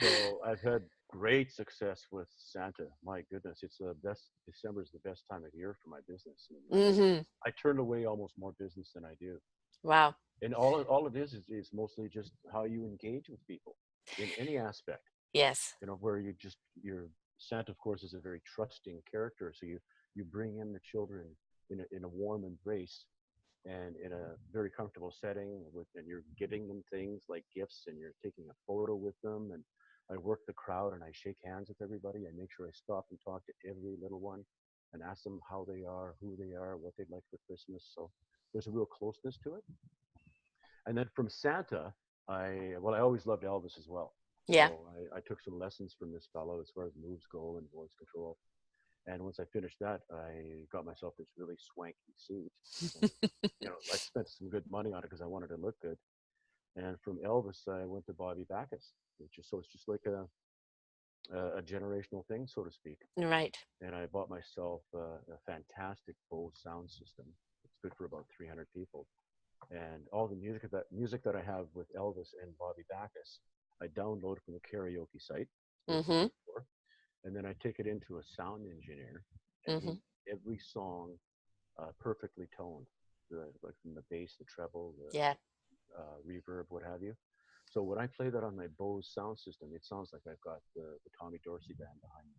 so I've had great success with Santa. My goodness, it's the best. December is the best time of year for my business. And Mm-hmm. I turn away almost more business than I do. Wow. And all it is mostly just how you engage with people in any aspect. Yes. You know, where you're Santa, of course, is a very trusting character. So you bring in the children in a warm embrace and in a very comfortable setting and you're giving them things like gifts and you're taking a photo with them. And I work the crowd and I shake hands with everybody. I make sure I stop and talk to every little one and ask them how they are, who they are, what they'd like for Christmas. So there's a real closeness to it. And then from Santa, I always loved Elvis as well. Yeah. So I took some lessons from this fellow as far as moves go and voice control. And once I finished that, I got myself this really swanky suit. And, I spent some good money on it because I wanted to look good. And from Elvis, I went to Bobby Bacchus, so it's just like a generational thing, so to speak. Right. And I bought myself a fantastic Bose sound system. It's good for about 300 people. And all the music that I have with Elvis and Bobby Bacchus, I download from the karaoke site. Mm-hmm. And then I take it into a sound engineer and Mm-hmm. every song perfectly toned, like from the bass, the treble, the Yeah. reverb, what have you. So when I play that on my Bose sound system, it sounds like I've got the Tommy Dorsey band behind me.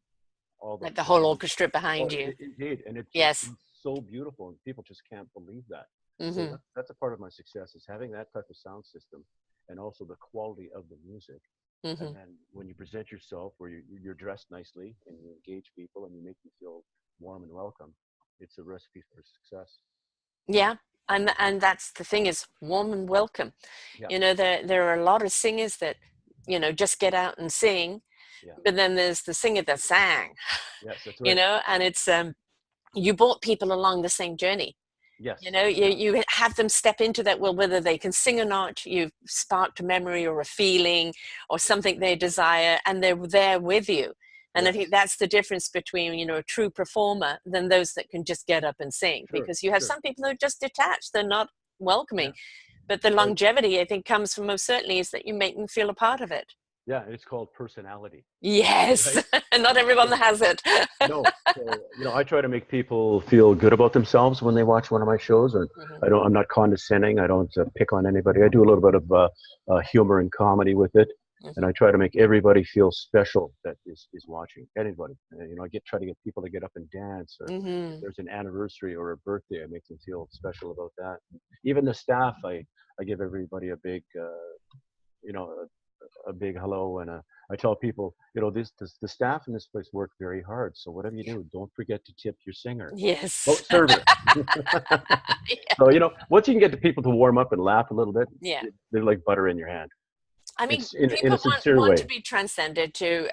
All Like the whole orchestra oh, behind you. indeed, and it just Yes. sounds so beautiful, and people just can't believe that. So Mm-hmm. that's a part of my success is having that type of sound system, and also the quality of the music. Mm-hmm. And then when you present yourself, where you're dressed nicely and you engage people and you make them feel warm and welcome, it's a recipe for success. Yeah. And that's the thing is warm and welcome. Yeah. There are a lot of singers that, just get out and sing, Yeah. but then there's the singer that sang, Yes, that's right. And it's, you brought people along the same journey. Yes. You have them step into that, well, whether they can sing or not, you've sparked a memory or a feeling or something they desire, and they're there with you. And Yes. I think that's the difference between, a true performer than those that can just get up and sing. Sure, Because you have sure. some people who are just detached, they're not welcoming. Yeah. But the longevity, I think, comes from most certainly is that you make them feel a part of it. Yeah, it's called personality. Yes, Right? and not everyone has it. No, so, I try to make people feel good about themselves when they watch one of my shows. And Mm-hmm. I'm not condescending. I don't pick on anybody. I do a little bit of humor and comedy with it, Mm-hmm. and I try to make everybody feel special that is watching. Anybody, I try to get people to get up and dance, or Mm-hmm. if there's an anniversary or a birthday, I make them feel special about that. Even the staff, I give everybody a big, a big hello, and I tell people, the staff in this place work very hard. So whatever you do, don't forget to tip your singer. Yes. Oh, server. Yeah. So once you can get the people to warm up and laugh a little bit, Yeah. they're like butter in your hand. I mean, It's in people a sincere want way. to be transcended to,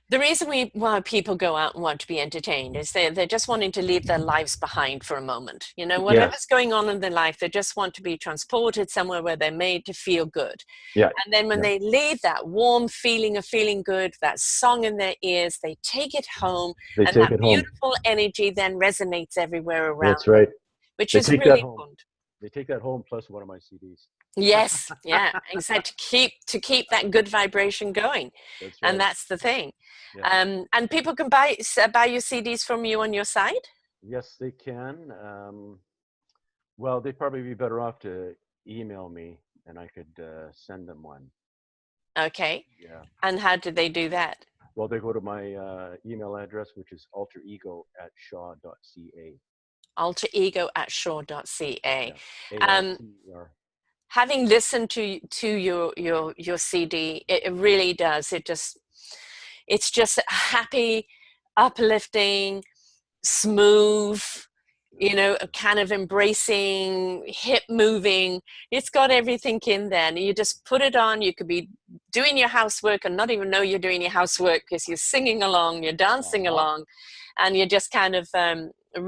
the reason why people go out and want to be entertained is they're just wanting to leave their lives behind for a moment. Whatever's Yes. going on in their life, they just want to be transported somewhere where they're made to feel good. Yeah. And then when Yeah. they leave that warm feeling of feeling good, that song in their ears, they take it home. They And take that it home. beautiful energy then resonates everywhere around That's right. them, which They is take really that home. important. They take that home plus one of my CDs. Yes, yeah, exactly. To keep that good vibration going, That's right. and that's the thing. Yeah. And people can buy your CDs from you on your site. Yes, they can. Well, they'd probably be better off to email me, and I could send them one. Okay. Yeah. And how do they do that? Well, they go to my email address, which is alterego@shaw.ca. alterego@shaw.ca. Yeah. ALTER. Having listened to your CD, it really does. It's just happy, uplifting, smooth, kind of embracing, hip moving. It's got everything in there. And you just put it on. You could be doing your housework and not even know you're doing your housework because you're singing along, you're dancing along, and you're just kind of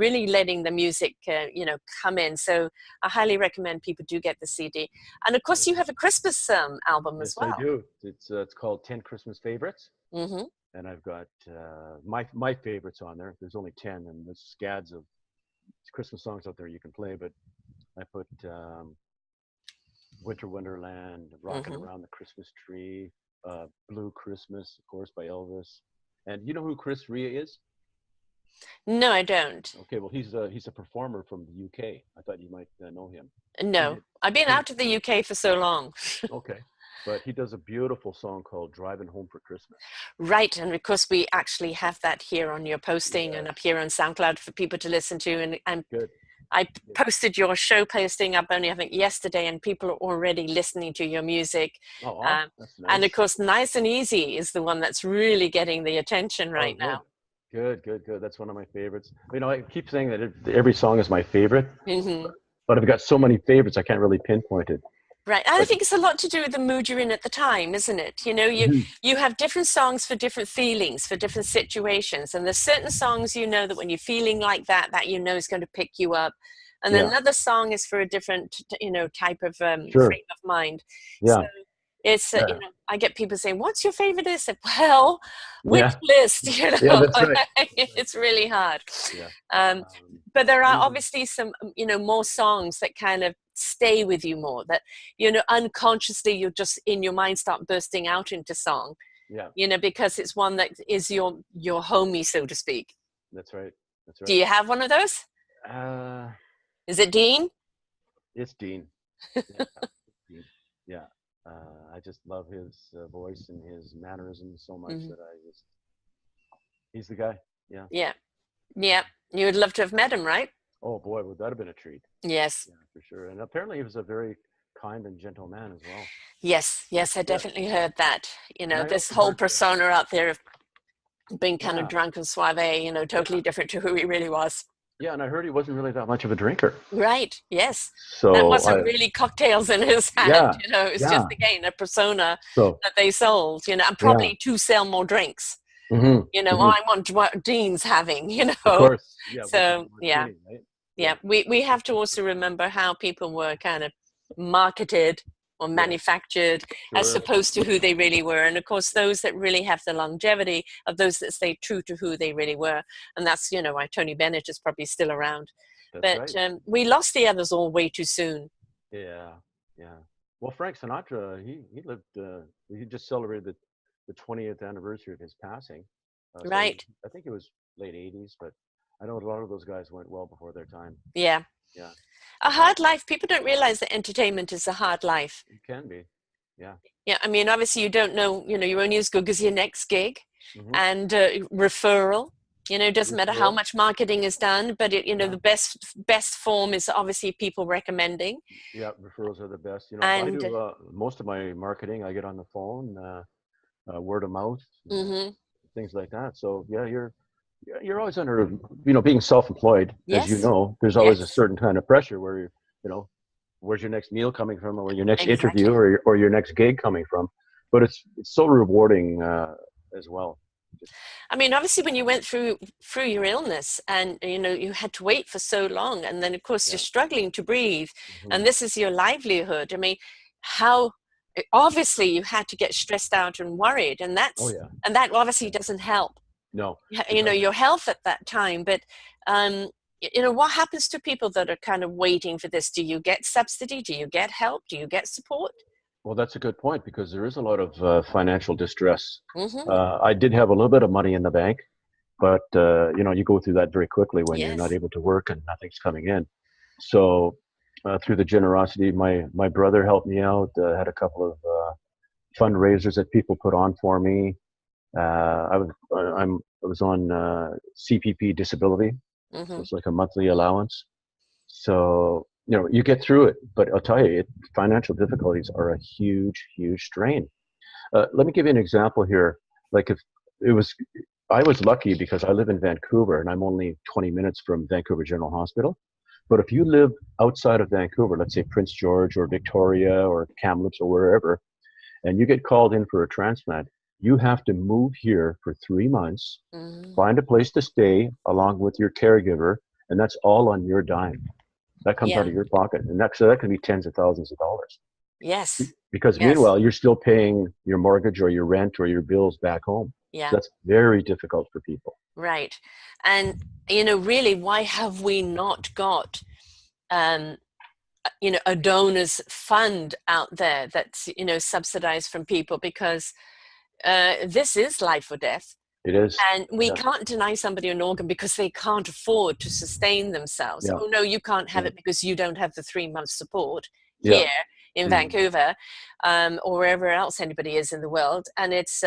really letting the music, you know, come in. So I highly recommend people do get the CD. And of course, you have a Christmas album as Yes, I well. do. It's called 10 Christmas Favorites. Mm-hmm. And I've got my favorites on there. There's only 10, and there's scads of Christmas songs out there you can play. But I put Winter Wonderland, Rockin' Around the Christmas Tree, Blue Christmas, of course, by Elvis. And you know who Chris Rea is? No, I don't. Okay, well, he's a performer from the UK. I thought you might know him. No, I've been out of the UK for so long. Okay, but he does a beautiful song called Driving Home for Christmas. Right, and of course we actually have that here on your posting and up here on SoundCloud for people to listen to. And Good. I posted your show posting up only, I think, yesterday, and people are already listening to your music. Oh, that's nice. And of course, Nice and Easy is the one that's really getting the attention right now. Good. That's one of my favorites. You know, I keep saying that every song is my favorite, but I've got so many favorites, I can't really pinpoint it. Right. And I think it's a lot to do with the mood you're in at the time, isn't it? You know, you have different songs for different feelings, for different situations. And there's certain songs, you know, that when you're feeling like that you know is going to pick you up. And then another song is for a different, you know, type of frame of mind. Yeah. So it's, you know, I get people saying, what's your favorite list? Well, which list, you know? Yeah, that's right. It's really hard. Yeah. But there are obviously some, you know, more songs that kind of stay with you more, that, you know, unconsciously you'll just in your mind start bursting out into song. Yeah. You know, because it's one that is your homie, so to speak. That's right. Do you have one of those? Is it Dean? It's Dean. Yeah. I just love his voice and his mannerisms so much that he's the guy. Yeah. You would love to have met him, right? Oh boy, would that have been a treat. Yes. Yeah, for sure. And apparently he was a very kind and gentle man as well. Yes, I definitely heard that. You know, this whole persona out there of being kind of drunk and suave, you know, totally different to who he really was. Yeah, and I heard he wasn't really that much of a drinker. Right, yes. So that wasn't really cocktails in his hand, you know, it's just, again, a persona that they sold, you know, and probably to sell more drinks. You know, I want what Dean's having, you know. Of course. Yeah, so, we have to also remember how people were kind of marketed or manufactured as opposed to who they really were. And of course, those that really have the longevity of those that stay true to who they really were. And that's, you know, why Tony Bennett is probably still around. But we lost the others all way too soon. Yeah. Well, Frank Sinatra, he lived, he just celebrated the 20th anniversary of his passing. Right. I think it was late 80s, but I know a lot of those guys went well before their time. Yeah. A hard life. People don't realize that entertainment is a hard life. It can be. Yeah. Yeah. I mean, obviously you don't know, you know, you're only as good as your next gig and referral, you know, it doesn't matter how much marketing is done, but it, you know, the best form is obviously people recommending. Yeah. Referrals are the best. You know, and I do most of my marketing, I get on the phone, word of mouth, things like that. So yeah, you're always under, you know, being self-employed, as you know, there's always a certain kind of pressure where you know, where's your next meal coming from, or your next interview, or your next gig coming from. But it's so rewarding as well. I mean, obviously, when you went through your illness, and you know, you had to wait for so long, and then of course you're struggling to breathe, and this is your livelihood. I mean, how obviously you had to get stressed out and worried, and that's and that obviously doesn't help. No. You know, your health at that time. But, you know, what happens to people that are kind of waiting for this? Do you get subsidy? Do you get help? Do you get support? Well, that's a good point, because there is a lot of financial distress. I did have a little bit of money in the bank, but, you know, you go through that very quickly when you're not able to work and nothing's coming in. So through the generosity, my brother helped me out, had a couple of fundraisers that people put on for me. I was on CPP disability, so it's like a monthly allowance. So you know, you get through it, but I'll tell you, financial difficulties are a huge strain. Let me give you an example here. Like I was lucky because I live in Vancouver and I'm only 20 minutes from Vancouver General Hospital. But if you live outside of Vancouver, let's say Prince George or Victoria or Kamloops or wherever, and you get called in for a transplant, you have to move here for 3 months, find a place to stay along with your caregiver, and that's all on your dime. That comes out Yeah. of your pocket, and that can be tens of thousands of dollars. Yes. Because Yes. meanwhile, you're still paying your mortgage or your rent or your bills back home. Yeah. So that's very difficult for people. Right. And, you know, really, why have we not got, you know, a donors fund out there that's, you know, subsidized from people? Because this is life or death. It is. And we Yeah. can't deny somebody an organ because they can't afford to sustain themselves. Yeah. Oh, no, you can't have Yeah. it because you don't have the 3 month support Yeah. here in Vancouver, or wherever else anybody is in the world. And it's,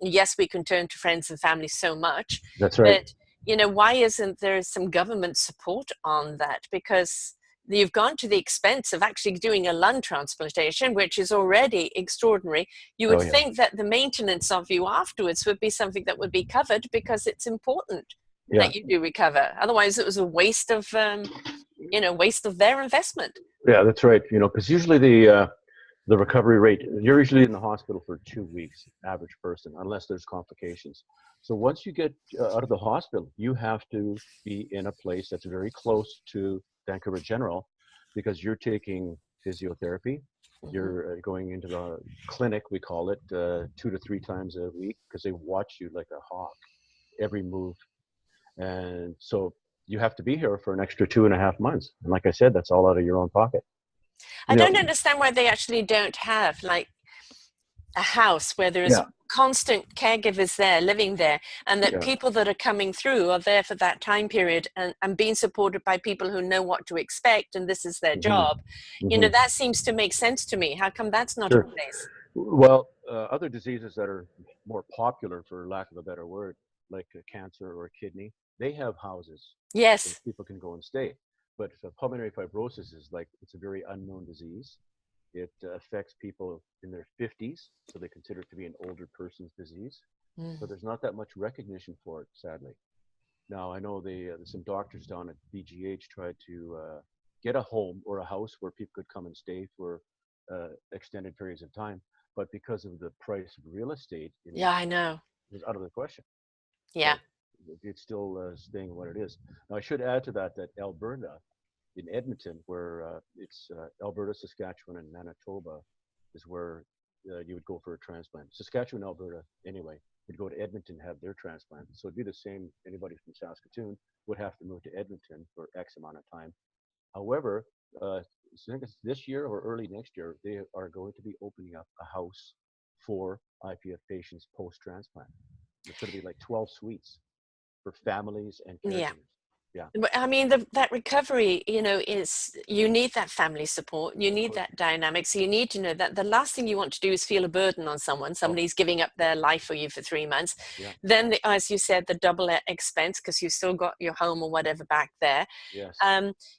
yes, we can turn to friends and family so much. That's right. But, you know, why isn't there some government support on that? Because you've gone to the expense of actually doing a lung transplantation, which is already extraordinary. You would think that the maintenance of you afterwards would be something that would be covered because it's important that you do recover. Otherwise, it was a waste of, you know, waste of their investment. Yeah, that's right. You know, because usually the recovery rate, you're usually in the hospital for 2 weeks, average person, unless there's complications. So once you get out of the hospital, you have to be in a place that's very close to Vancouver General, because you're taking physiotherapy. You're going into the clinic, we call it, 2 to 3 times a week, because they watch you like a hawk, every move. And so you have to be here for an extra 2.5 months. And like I said, that's all out of your own pocket. I don't understand why they actually don't have like a house where there's constant caregivers there living there, and that people that are coming through are there for that time period and being supported by people who know what to expect, and this is their job. You know, that seems to make sense to me. How come that's not in place? Well, other diseases that are more popular, for lack of a better word, like cancer or kidney, they have houses where Yes. people can go and stay. But pulmonary fibrosis is like, it's a very unknown disease. It affects people in their 50s, so they consider it to be an older person's disease. So there's not that much recognition for it, sadly. Now, I know some doctors down at BGH tried to get a home or a house where people could come and stay for extended periods of time, but because of the price of real estate, I know. it was out of the question. Yeah. So it's still staying what it is. Now, I should add to that Alberta, in Edmonton, where it's Alberta, Saskatchewan, and Manitoba, is where you would go for a transplant. Saskatchewan, Alberta, anyway, would go to Edmonton to have their transplant. So it'd be the same. Anybody from Saskatoon would have to move to Edmonton for X amount of time. However, I think it's this year or early next year, they are going to be opening up a house for IPF patients post-transplant. It's going to be like 12 suites for families and caregivers. Yeah. I mean, that recovery, you know, you need that family support. You need that dynamic. So you need to know that the last thing you want to do is feel a burden on someone. Somebody's giving up their life for you for 3 months. Yeah. Then, as you said, the double expense because you still got your home or whatever back there. Yes.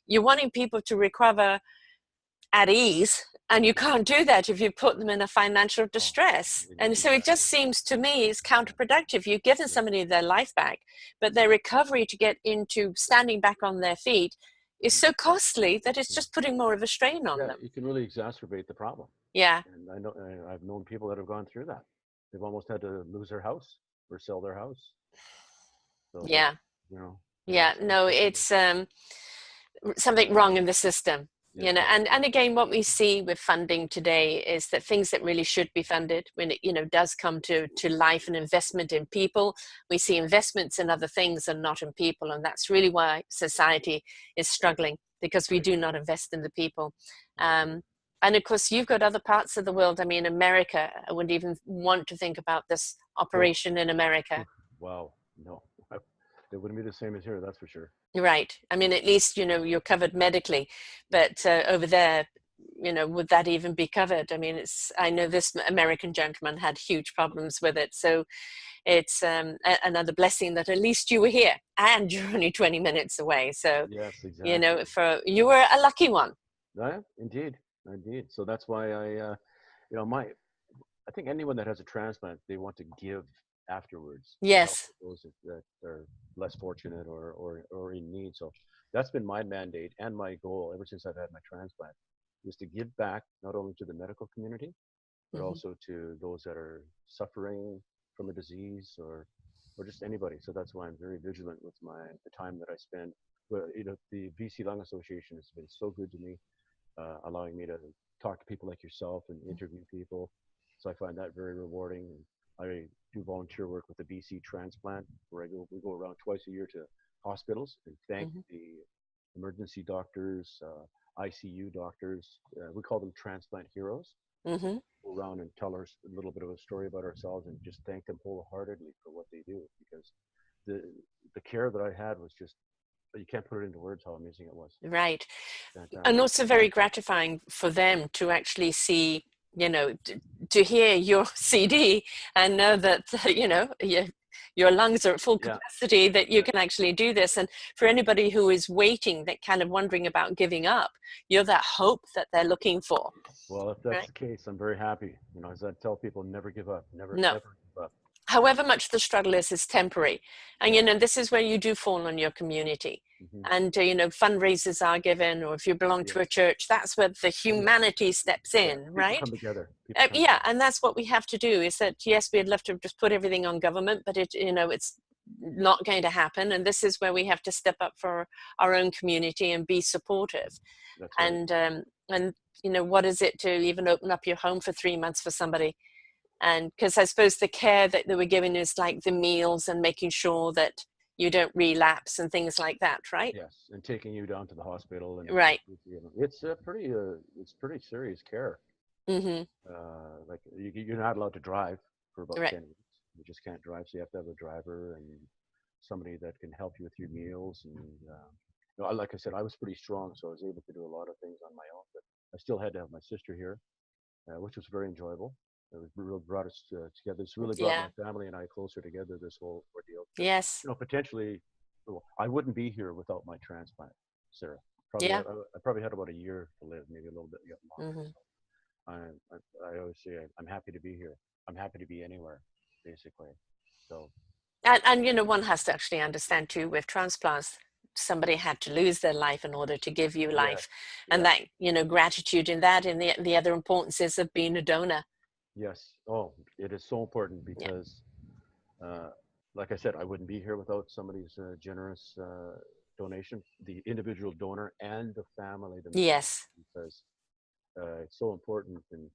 You're wanting people to recover at ease, and you can't do that if you put them in a financial distress. And so it just seems to me it's counterproductive. You've given somebody their life back, but their recovery to get into standing back on their feet is so costly that it's just putting more of a strain on them. You can really exacerbate the problem. Yeah. And I've known people that have gone through that. They've almost had to lose their house or sell their house. So yeah. You know. Yeah. No, it's something wrong in the system. You know, and again, what we see with funding today is that things that really should be funded, when it, you know, does come to life and investment in people, we see investments in other things and not in people. And that's really why society is struggling, because we do not invest in the people. And of course, you've got other parts of the world. I mean, America, I wouldn't even want to think about this operation in America. Wow, no. It wouldn't be the same as here, that's for sure. Right. I mean, at least, you know, you're covered medically, but over there, you know, would that even be covered? I mean, I know this American gentleman had huge problems with it. So it's another blessing that at least you were here and you're only 20 minutes away. So, yes, exactly. You know, you were a lucky one. Yeah, indeed. So that's why you know, I think anyone that has a transplant, they want to give afterwards. Yes. To help those that are less fortunate or in need. So that's been my mandate and my goal ever since I've had my transplant, is to give back not only to the medical community, but Hmm. also to those that are suffering from a disease or just anybody. So that's why I'm very vigilant with the time that I spend. But the BC Lung Association has been so good to me, allowing me to talk to people like yourself and interview people. So I find that very rewarding. And I do volunteer work with the BC Transplant, where we go around twice a year to hospitals and thank Hmm. the emergency doctors, ICU doctors. We call them transplant heroes. Hmm. Go around and tell us a little bit of a story about ourselves and just thank them wholeheartedly for what they do, because the the care that I had was just, you can't put it into words how amazing it was. Right. And Fantastic. also very gratifying for them to actually see, to hear your CD and know that, your lungs are at full Yeah, capacity, that you yeah, can actually do this. And for anybody who is waiting, that kind of wondering about giving up, you're that hope that they're looking for, well, if that's right? the case, I'm very happy. As I tell people, never give up, never No. ever give up. However much the struggle is temporary. And, Yeah. this is where you do fall on your community. Hmm. And, fundraisers are given, or if you belong to a Yes. church, that's where the Oh yeah. humanity steps Yeah. in, People right? come together. People come Yeah, together. and that's what we have to do, is that, yes, we'd love to just put everything on government, but it's not going to happen. And this is where we have to step up for our own community and be supportive. That's right. And what is it to even open up your home for 3 months for somebody? And because I suppose the care that they were giving is like the meals and making sure that you don't relapse and things like that, right? Yes, and taking you down to the hospital, and Right. it's pretty serious care. Mm-hmm. Like you're not allowed to drive for about Right. 10 weeks. You just can't drive, so you have to have a driver and somebody that can help you with your meals. And like I said, I was pretty strong, so I was able to do a lot of things on my own. But I still had to have my sister here, which was very enjoyable. It was really brought us together. It's really brought Yeah. my family and I closer together, this whole ordeal. Because Yes. potentially, well, I wouldn't be here without my transplant, Sarah. Yeah. I probably had about a year to live, maybe a little bit longer. Mm-hmm. I always say I'm happy to be here. I'm happy to be anywhere, basically. So And one has to actually understand too, with transplants, somebody had to lose their life in order to give you yes, life. And yes, that, gratitude in that, and the other importances of being a donor. yes. Oh, it is so important Yeah. because, uh, like I said, I wouldn't be here without somebody's generous donation, the individual donor and the family themselves, Yes. because it's so important. And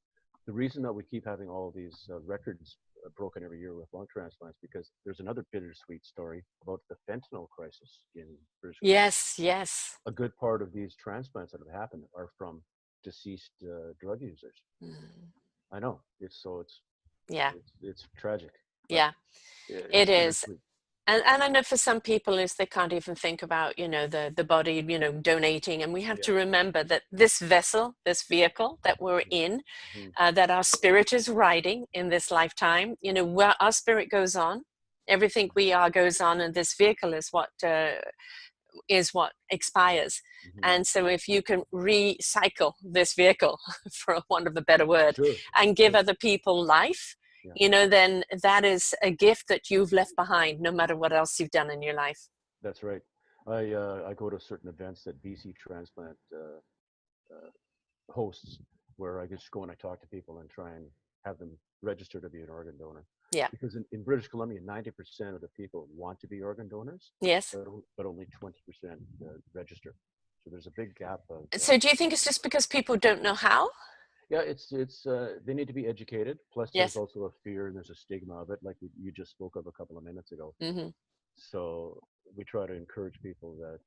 the reason that we keep having all these records broken every year with lung transplants, because there's another bittersweet story about the fentanyl crisis in British Columbia. Yes. Yes. A good part of these transplants that have happened are from deceased drug users. Mm. I know Yeah. it's tragic, but Yeah. it's It is. bittersweet. And I know for some people is they can't even think about, the body, donating. And we have to Yes. remember that this vessel, this vehicle that we're in, Hmm. that our spirit is riding in this lifetime, where our spirit goes on, everything we are goes on, and this vehicle is what expires. Hmm. And so if you can recycle this vehicle, for want of a better word, Sure, and give sure. other people life, Yeah, then that is a gift that you've left behind, no matter what else you've done in your life. that's right. I go to certain events that BC Transplant uh, hosts, where I just go and I talk to people and try and have them register to be an organ donor. Yeah. Because in British Columbia, 90% of the people want to be organ donors, Yes. but only 20% register. So there's a big gap of. So do you think it's just because people don't know how? Yeah, it's they need to be educated. Plus, there's Yes. also a fear and there's a stigma of it, like you just spoke of a couple of minutes ago. Mm-hmm. So we try to encourage people that,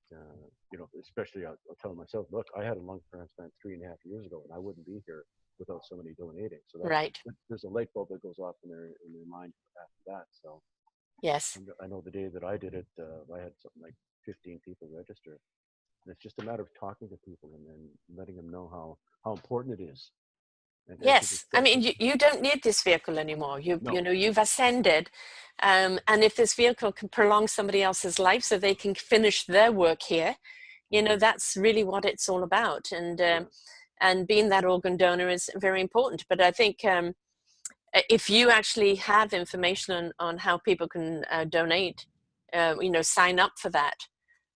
especially I'll tell myself, look, I had a lung transplant 3.5 years ago, and I wouldn't be here without somebody donating. So Right. there's a light bulb that goes off in their mind after that. So Yes. I know the day that I did it, I had something like 15 people register. And it's just a matter of talking to people and then letting them know how important it is. And as you Yes, just I said, mean, you don't need this vehicle anymore. no, You've ascended, and if this vehicle can prolong somebody else's life so they can finish their work here, hmm, that's really what it's all about. yeah, And being that organ donor is very important. But I think if you actually have information on how people can donate, sign up for that.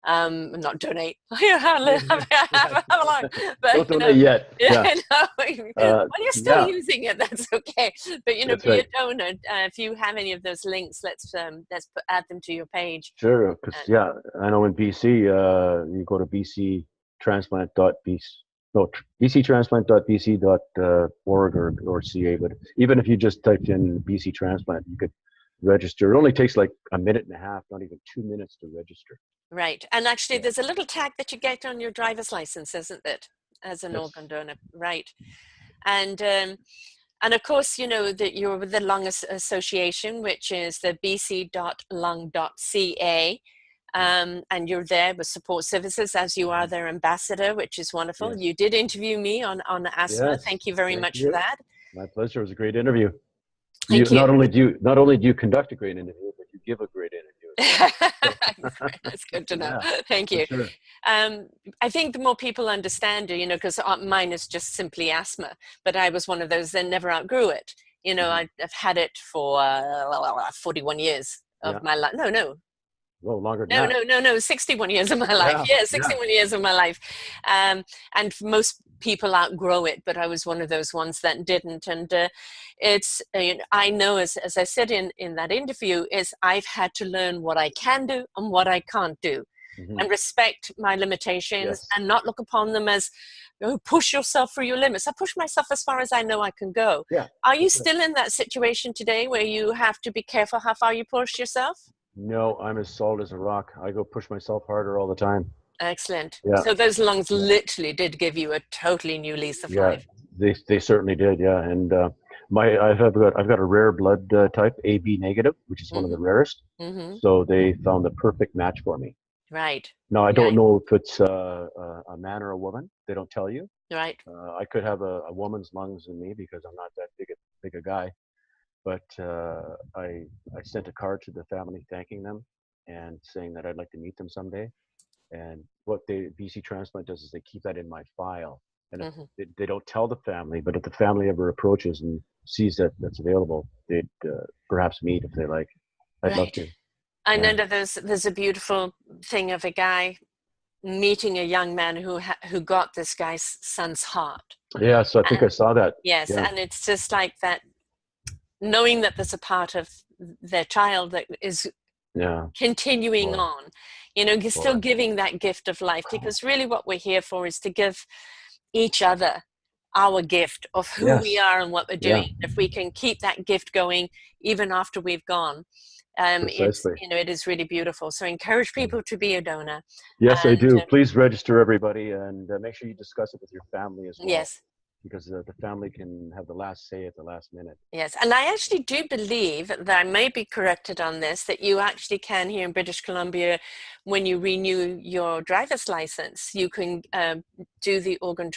Not donate. have a lot, but Don't donate yet. Yeah. Well, you're still Yeah, using it. That's okay. But that's be a right. donor. If you have any of those links, let's add them to your page. Sure, because yeah, I know in BC, you go to bctransplant.bc, no, bctransplant.bc.org or ca. But even if you just typed in BC Transplant, you could register. It only takes like a minute and a half, not even 2 minutes to register. Right, and actually, Yeah. there's a little tag that you get on your driver's license, isn't it, as an organ donor? Right, and of course, that you're with the Lung Association, which is the bc.lung.ca. And you're there with support services, as you are their ambassador, which is wonderful. Yes. You did interview me on asthma. Yes. Thank you very much for that. My pleasure. It was a great interview. Thank you. Not only do you conduct a great interview, but you give a great interview. That's good to know. Yeah, Thank you. Sure. I think the more people understand it, because mine is just simply asthma, but I was one of those that never outgrew it. I've had it for 41 years of my life. No. Well, longer than that. No, 61 years of my life. Yeah, 61 years of my life. And most people outgrow it, but I was one of those ones that didn't. And it's, I know, as I said in that interview, is I've had to learn what I can do and what I can't do. And respect my limitations and not look upon them as, push yourself through your limits. I push myself as far as I know I can go. Yeah. Are you still in that situation today where you have to be careful how far you push yourself? No, I'm as solid as a rock. I go push myself harder all the time. Excellent. Yeah. So those lungs literally did give you a totally new lease of life. They certainly did. Yeah, and I've got a rare blood type, AB negative, which is one of the rarest. So they found the perfect match for me. Right. Now I don't know if it's a man or a woman. They don't tell you. Right. I could have a woman's lungs in me because I'm not that big a guy. But I sent a card to the family thanking them and saying that I'd like to meet them someday. And what BC Transplant does is they keep that in my file. And if they don't tell the family, but if the family ever approaches and sees that that's available, they'd perhaps meet if they like. I'd love to. I know that there's a beautiful thing of a guy meeting a young man who got this guy's son's heart. Yeah, so I think I saw that. Yes, and it's just like that. Knowing that there's a part of their child that is continuing on, you're still giving that gift of life, because really what we're here for is to give each other our gift of who we are and what we're doing. If we can keep that gift going even after we've gone, it is really beautiful. So encourage people to be a donor. Yes, I do. Please register, everybody, and make sure you discuss it with your family as well. Yes. Because the family can have the last say at the last minute. Yes, and I actually do believe that I may be corrected on this, that you actually can, here in British Columbia, when you renew your driver's license, you can do the organ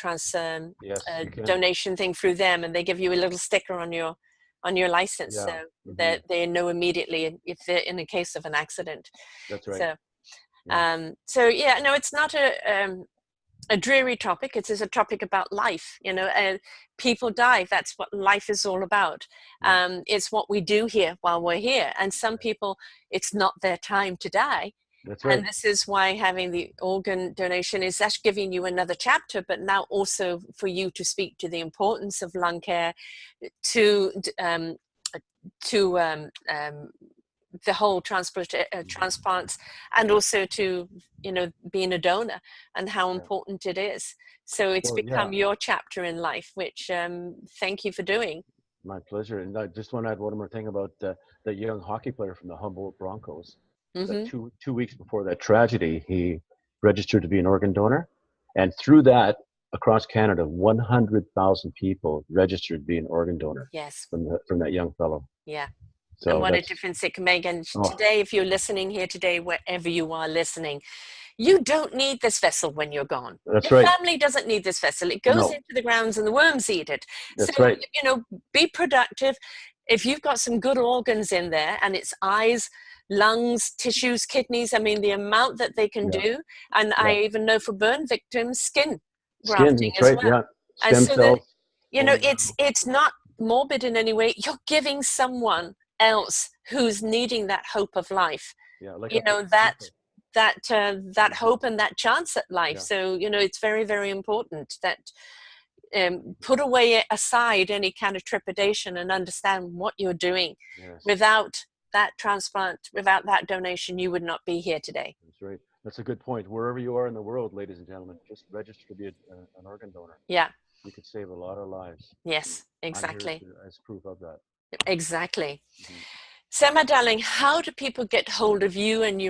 donation thing through them, and they give you a little sticker on your license, so that they know immediately if they're in a case of an accident. That's right. So it's not a dreary topic. It is a topic about life. People die. That's what life is all about. It's what we do here while we're here. And some people, it's not their time to die. That's right. And this is why having the organ donation is actually giving you another chapter, but now also for you to speak to the importance of lung care, to the whole transplants, and also to being a donor and how important it is. So it's become your chapter in life, which thank you for doing. My pleasure. And I just want to add one more thing about that young hockey player from the Humboldt Broncos. That 2 weeks before that tragedy, he registered to be an organ donor, and through that, across Canada, 100,000 people registered to be an organ donor. Yes. From that young fellow. Yeah. So and what a difference it can make. And today, if you're listening here today, wherever you are listening, you don't need this vessel when you're gone. That's Your right. family doesn't need this vessel. It goes into the grounds and the worms eat it. That's so, right. Be productive. If you've got some good organs in there, and it's eyes, lungs, tissues, kidneys, I mean, the amount that they can do. And I even know for burn victims, skin grafting as well. Yeah. And Stem cells. It's not morbid in any way. You're giving someone else who's needing that hope of life, that hope and that chance at life. Yeah. So, you know, it's very, very important that put away aside any kind of trepidation and understand what you're doing. Yes. Without that transplant, without that donation, you would not be here today. That's right. That's a good point. Wherever you are in the world, ladies and gentlemen, just register to be an organ donor. Yeah. You could save a lot of lives. Yes, exactly. I'm here as proof of that. Exactly. Mm-hmm. So, my darling, how do people get hold of you and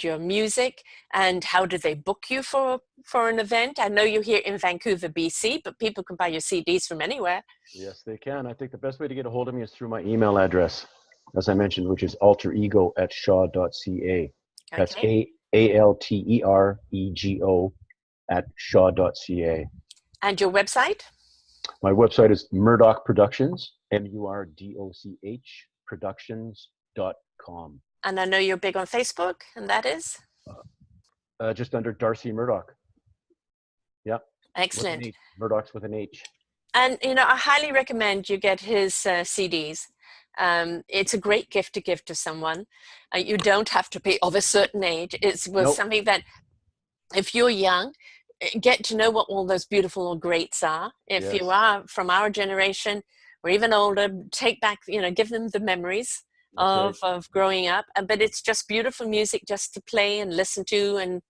your music, and how do they book you for an event? I know you're here in Vancouver, BC, but people can buy your CDs from anywhere. Yes, they can. I think the best way to get a hold of me is through my email address, as I mentioned, which is alterego@shaw.ca. That's ALTEREGO @shaw.ca. And your website? My website is Murdoch Productions, MURDOCH Productions.com. And I know you're big on Facebook, and that is? Just under Darcy Murdoch. Yeah. Excellent. Murdoch's with an H. And, you know, I highly recommend you get his CDs. It's a great gift to give to someone. You don't have to be of a certain age. It's something that, if you're young, get to know what all those beautiful greats are. If you are from our generation or even older, take back, you know, give them the memories of growing up. But it's just beautiful music just to play and listen to and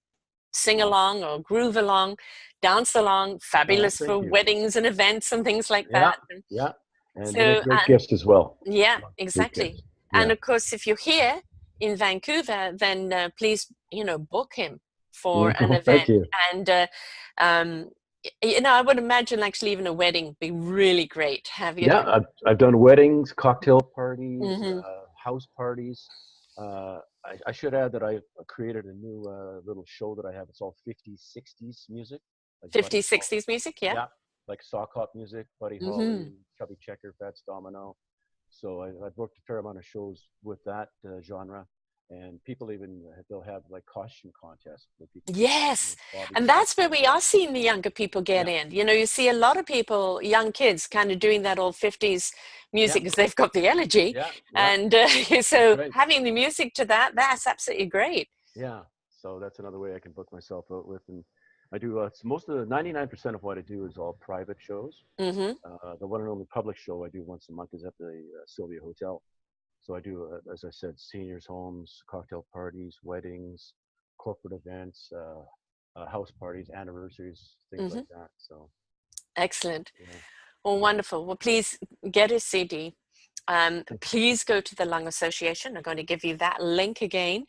sing along or groove along, dance along. Fabulous for weddings and events and things like that. Yeah. And so, great gifts as well. Yeah, exactly. And of course, if you're here in Vancouver, then please, you know, book him for an event. Thank you. And you know, I would imagine actually even a wedding would be really great. Have you? Yeah, I've done weddings, cocktail parties, house parties. I should add that I created a new little show that I have. It's all 50s, 60s music. Like 50s, 60s music, yeah, like sock hop music, Buddy Holly, Chubby Checker, Fats Domino. So I've worked a fair amount of shows with that genre. And people they'll have like costume contests. Yes, and that's where we are seeing the younger people get in. You know, you see a lot of people, young kids, kind of doing that old 50s music because they've got the energy. And so having the music to that's absolutely great. Yeah, so that's another way I can book myself out with. And I do most of the 99% of what I do is all private shows. The one and only public show I do once a month is at the Sylvia Hotel. So I do, as I said, seniors' homes, cocktail parties, weddings, corporate events, house parties, anniversaries, things like that. So excellent. Well, wonderful. Well, please get a CD. Please go to the Lung Association. I'm going to give you that link again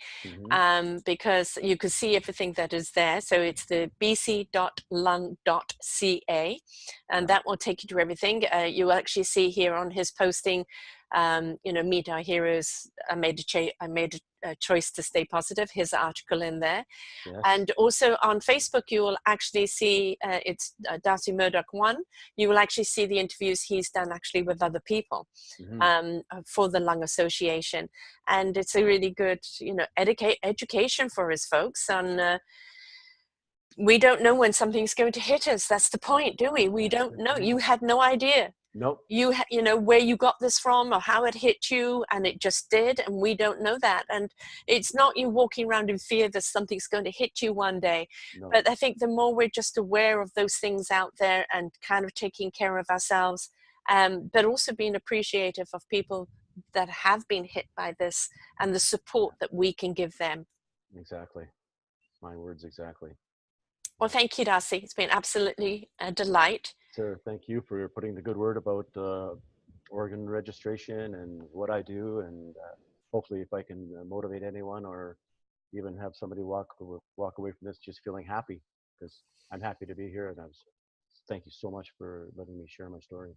because you can see everything that is there. So it's the bc.lung.ca, and that will take you to everything. You will actually see here on his posting, you know, Meet Our Heroes. I made a choice to stay positive. His article in there, and also on Facebook, you will actually see it's Darcy Murdoch 1. You will actually see the interviews he's done actually with other people for the Lung Association, and it's a really good, you know, education for his folks on. We don't know when something's going to hit us. That's the point, do we? We don't know. You had no idea. Nope. You know where you got this from or how it hit you, and it just did, and we don't know that. And it's not you walking around in fear that something's going to hit you one day. But I think the more we're just aware of those things out there and kind of taking care of ourselves, but also being appreciative of people that have been hit by this and the support that we can give them. Exactly. My words exactly. Well, thank you, Darcy. It's been absolutely a delight. Sarah, thank you for putting the good word about organ registration and what I do, and hopefully if I can motivate anyone or even have somebody walk away from this just feeling happy, because I'm happy to be here, and thank you so much for letting me share my story.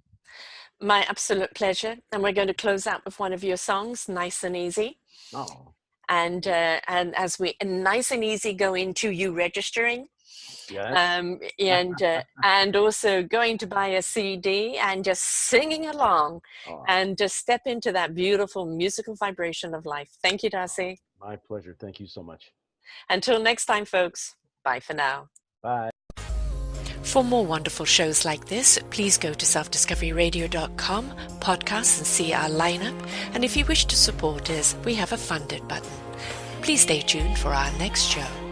My absolute pleasure. And we're going to close out with one of your songs, Nice and Easy. Oh. And as we nice and easy go into you registering, and also going to buy a CD and just singing along and just step into that beautiful musical vibration of life. Thank you, Darcy. My pleasure. Thank you so much. Until next time, folks. Bye for now. Bye. For more wonderful shows like this, please go to selfdiscoveryradio.com, podcasts, and see our lineup. And if you wish to support us, we have a funded button. Please stay tuned for our next show.